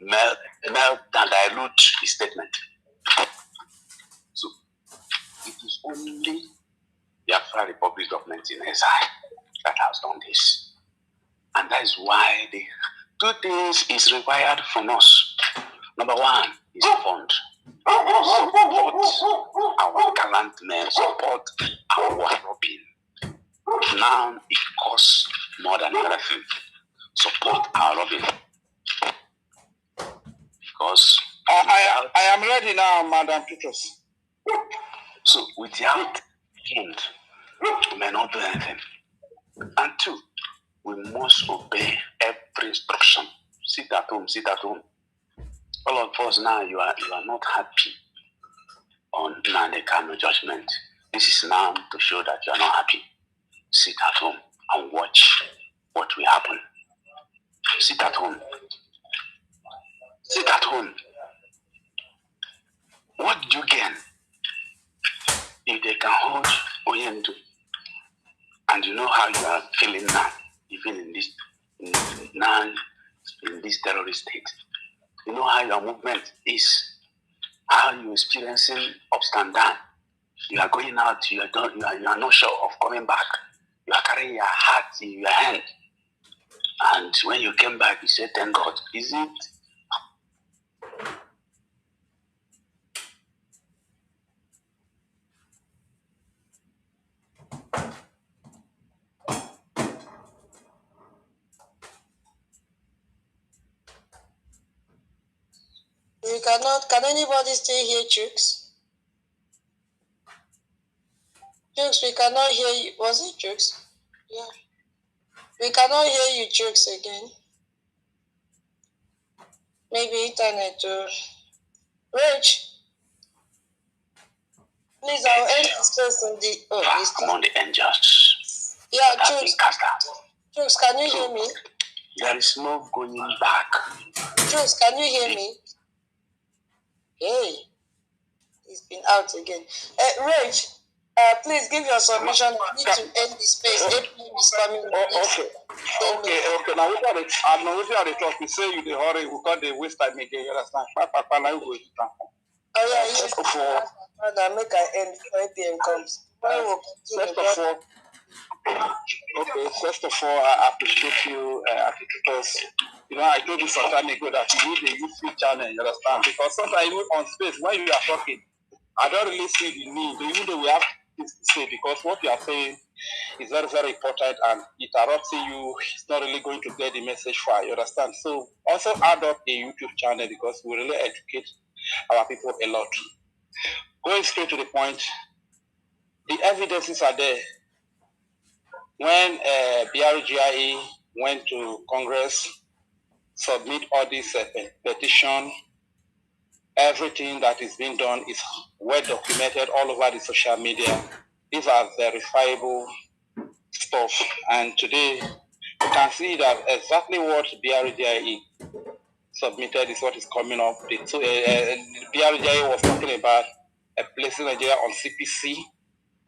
melt and dilute his statement. So it is only the Afro Republic government in exile that has done this. And that is why the two things is required from us. Number one is fund. Support our gallant men, support our Robin. Now it costs more than everything. Support our Robin. Because I am ready now, Madam Titus. So without fund, we may not do anything. And two, we must obey every instruction. Sit at home, sit at home. All of us now, you are not happy on the kind of judgment. This is now to show that you are not happy. Sit at home and watch what will happen. Sit at home. Sit at home. What do you gain if they can hold Oyendu? And you know how you are feeling now, even in this terrorist state. You know how your movement is, how you're experiencing ups and downs. You are going out, you are not sure of coming back. You are carrying your heart in your hand. And when you came back, you said, thank God. Is it? Can anybody still hear Chooks? Chooks, we cannot hear you. Was it Chooks? Yeah. We cannot hear you, Chooks, again. Maybe internet too. Rich, please, I'll end this person. Among the angels. Yeah, Chooks, can you hear me? There is no going back. Chooks, can you hear me? Hey, he's been out again. Rich, please give your submission. I need to end the space. April is coming. Okay. Now we got it. I know we got it. We say you the hurry. We got the waste time again. You understand? Oh yeah, yes. Now make I end before 8 p.m. comes. First of all, I appreciate you, because you know I told you some time ago that you need a YouTube channel. You understand? Because sometimes even on space when you are talking, I don't really see the need, even though we have things to say, because what you are saying is very, very important, and interrupting you is not really going to get the message far. You understand? So also add up a YouTube channel, because we really educate our people a lot. Going straight to the point, the evidences are there. when BRGIE went to Congress, submit all these petition, everything that is being done is well documented all over the social media. These are verifiable stuff. And today, you can see that exactly what BRGIE submitted is what is coming up. So, BRGIE was talking about placing Nigeria on CPC.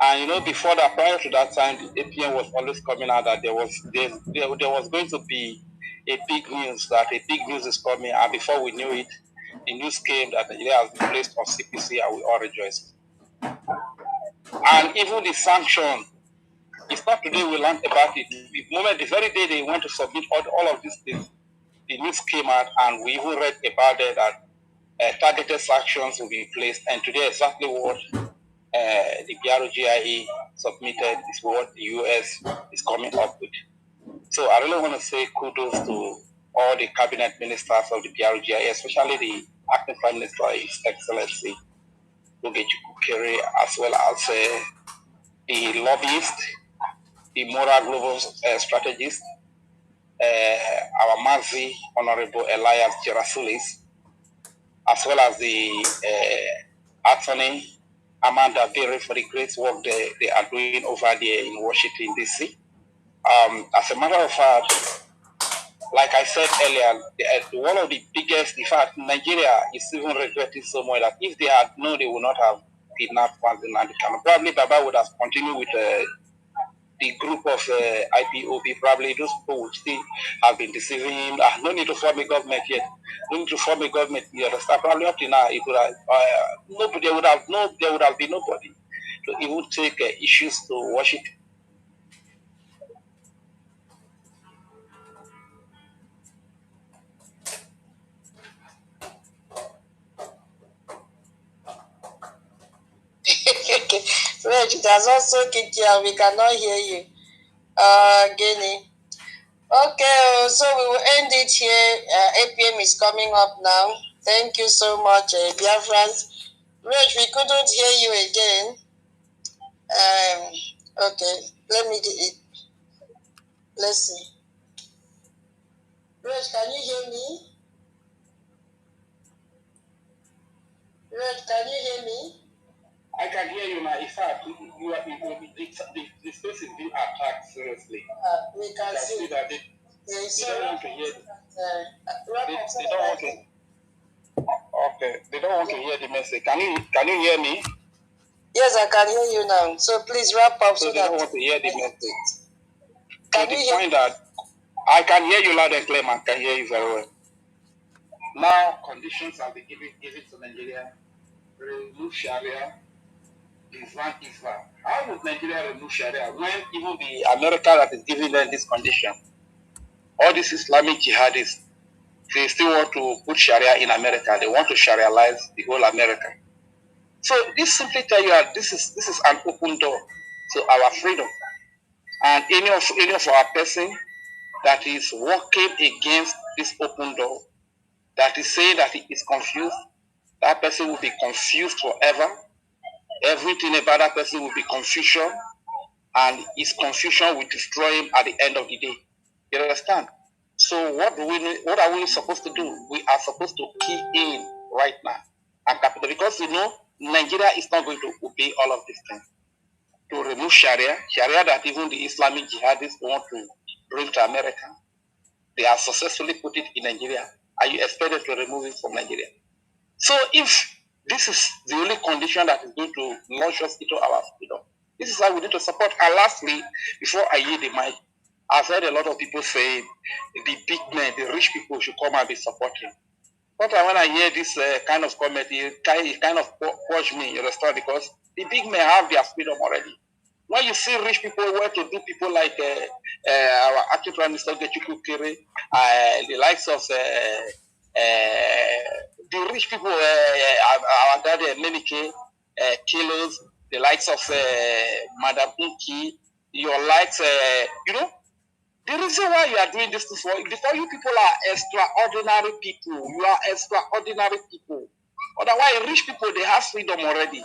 And you know, before that, prior to that time, the APM was always coming out that there was going to be a big news, that a big news is coming. And before we knew it, the news came that Nigeria has been placed on CPC, and we all rejoiced. And even the sanction, it's not today we learned about it. The very day they went to submit all of these things, the news came out, and we even read about it that targeted sanctions will be placed. And today, exactly what the BRGIE submitted is what the US is coming up with. So I really want to say kudos to all the cabinet ministers of the BRGIE, especially the acting prime minister, His Excellency Kere, as well as the lobbyist, the moral global strategist, our Mazi Honorable Elias Gerasulis, as well as the attorney Amanda Berry for the great work they are doing over there in Washington, D.C. As a matter of fact, like I said earlier, one of the biggest, in fact, Nigeria is even regretting so much that if they had known, they would not have kidnapped Nnamdi Kanu. Probably Baba would have continued with the group of IPOB. Probably those people would still have been deceiving him. No need to form a government yet. No need to form a government. You understand? Probably up to now, it would have, nobody would have there would have been nobody to even take issues to Washington. Reg, it has also kicked you out. We cannot hear you. Guinea. Okay, so we will end it here. APM is coming up now. Thank you so much, Biafrans. Reg, we couldn't hear you again. Okay, let's see. Reg, can you hear me? Reg, can you hear me? I can hear you now. In fact, the space is being attacked seriously. We can see that they don't want to hear. They don't want to. Okay, they don't want to hear the message. Can you hear me? Yes, I can hear you now. So please wrap up so so they that don't want to hear the message. Can to you the hear point that I can hear you loud and clear, man. Can hear you very well. Now conditions have been given to Nigeria. Remove Sharia. Hisbah. How would Nigeria remove Sharia when even the America that is giving them this condition, all these Islamic jihadists, they still want to put Sharia in America. They want to Sharialize the whole America. So this simply tell you that this is an open door to our freedom. And any of our person that is working against this open door, that is saying that he is confused, that person will be confused forever. Everything about that person will be confusion, and his confusion will destroy him at the end of the day. You understand? So what are we supposed to do? We are supposed to key in right now and capital, because Nigeria is not going to obey all of these things. To remove Sharia that even the Islamic jihadists want to bring to America, they have successfully put it in Nigeria. Are you expected to remove it from Nigeria? So if this is the only condition that is going to launch us into our freedom, this is how we need to support. And lastly, before I yield the mic, I've heard a lot of people say the big men, the rich people should come and be supporting. But when I hear this kind of comment, it kind of push me, you understand? Because the big men have their freedom already. When you see rich people want to do people like our acting prime minister Kere, the likes of the rich people, our dad Menike, Kilos, the likes of Madam Unki, your likes, the reason why you are doing this is because you people are extraordinary people. You are extraordinary people. Otherwise, rich people, they have freedom already.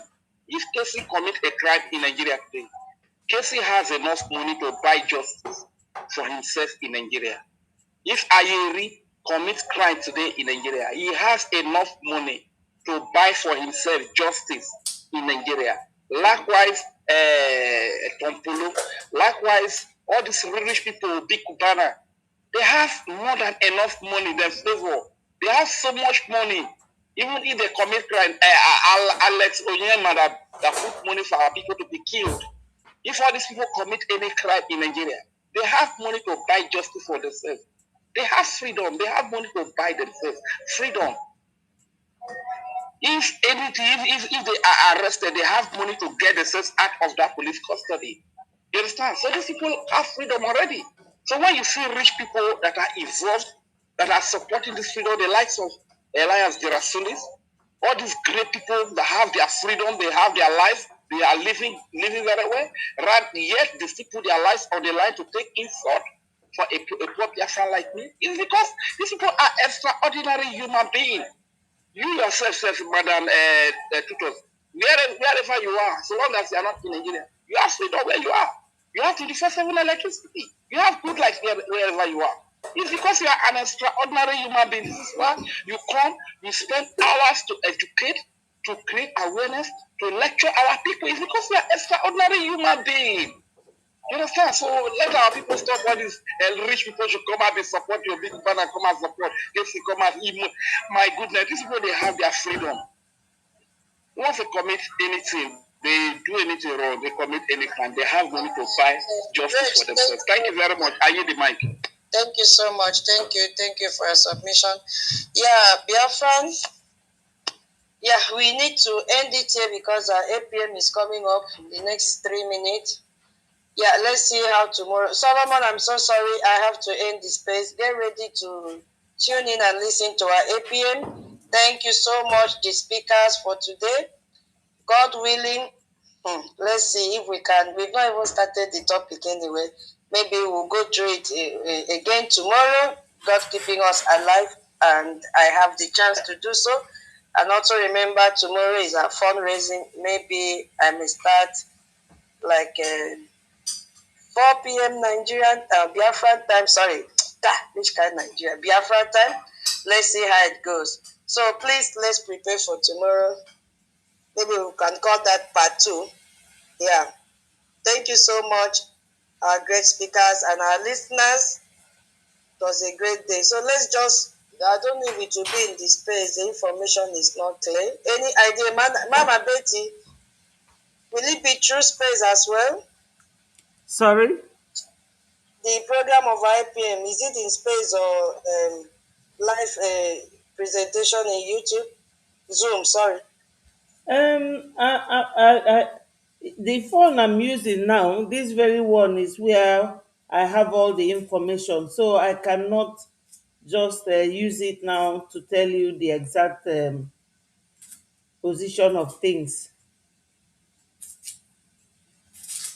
If Casey commit a crime in Nigeria today, Casey has enough money to buy justice for himself in Nigeria. If Ayeri commits crime today in Nigeria, he has enough money to buy for himself justice in Nigeria. Likewise, Tompolo, likewise, all these rich people, Big Kubana, they have more than enough money, they favor. They have so much money. Even if they commit crime, Alex Onyema that put money for our people to be killed. If all these people commit any crime in Nigeria, they have money to buy justice for themselves. They have freedom. They have money to buy themselves. Freedom. If anything, if they are arrested, they have money to get themselves out of that police custody. You understand? So these people have freedom already. So when you see rich people that are involved, that are supporting this freedom, the likes of Elias Gerasulis, all these great people that have their freedom, they have their life, they are living very well, right? Yet they still put their lives on the line to take insult for a poor person like me. It's because these people are extraordinary human beings. You yourself, Madam Tutos, wherever you are, so long as you are not in Nigeria, you have freedom where you are. You have 24/7 electricity. You have good life wherever you are. It's because you are an extraordinary human being. This is why you come, you spend hours to educate, to create awareness, to lecture our people. It's because we are extraordinary human beings. You understand? So let our people stop all these rich people should come out and support your big banner, come and support. If they come out, even my goodness, these people they have their freedom. Once they commit anything, they do anything wrong, they commit any crime, they have money to buy justice for themselves. Thank you very much. I yield the mic. Thank you so much. Thank you. Thank you for your submission. Yeah, Biafran. Yeah, we need to end it here because our 8 p.m. is coming up in the next 3 minutes. Yeah, let's see how tomorrow. Solomon, I'm so sorry. I have to end the space. Get ready to tune in and listen to our 8 p.m. Thank you so much, the speakers, for today. God willing, let's see if we can. We've not even started the topic anyway. Maybe we'll go through it again tomorrow. God keeping us alive, and I have the chance to do so. And also remember, tomorrow is our fundraising. Maybe I may start like 4 p.m. Nigerian, Biafran time. Sorry, which kind of Nigeria? Biafran time. Let's see how it goes. So please, let's prepare for tomorrow. Maybe we can call that part 2. Yeah. Thank you so much, our great speakers and our listeners. It was a great day. So let's just, I don't know if it will be in the space. The information is not clear. Any idea, Mama Betty? Will it be through space as well? Sorry? The program of IPM, is it in space or live presentation in YouTube? Zoom, sorry. The phone I'm using now, this very one is where I have all the information, so I cannot just use it now to tell you the exact position of things.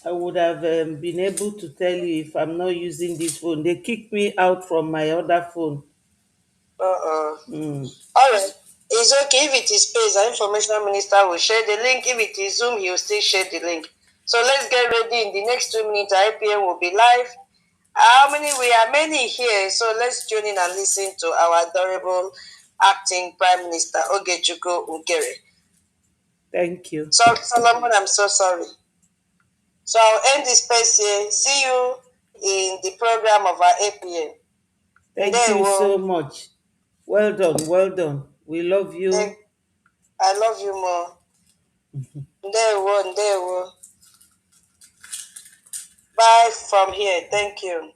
I would have been able to tell you if I'm not using this phone. They kicked me out from my other phone. All right. It's okay if it is space. Our information minister will share the link. If it is Zoom, he will still share the link. So let's get ready. In the next 2 minutes, IPM will be live. How many? We are many here. So let's tune in and listen to our adorable acting Prime Minister, Ogechukwu Ukere. Thank you. So, Solomon, I'm so sorry. So I'll end the space here. See you in the program of our APM. Thank you so much. Well done, well done. We love you. I love you more. There. Bye from here. Thank you.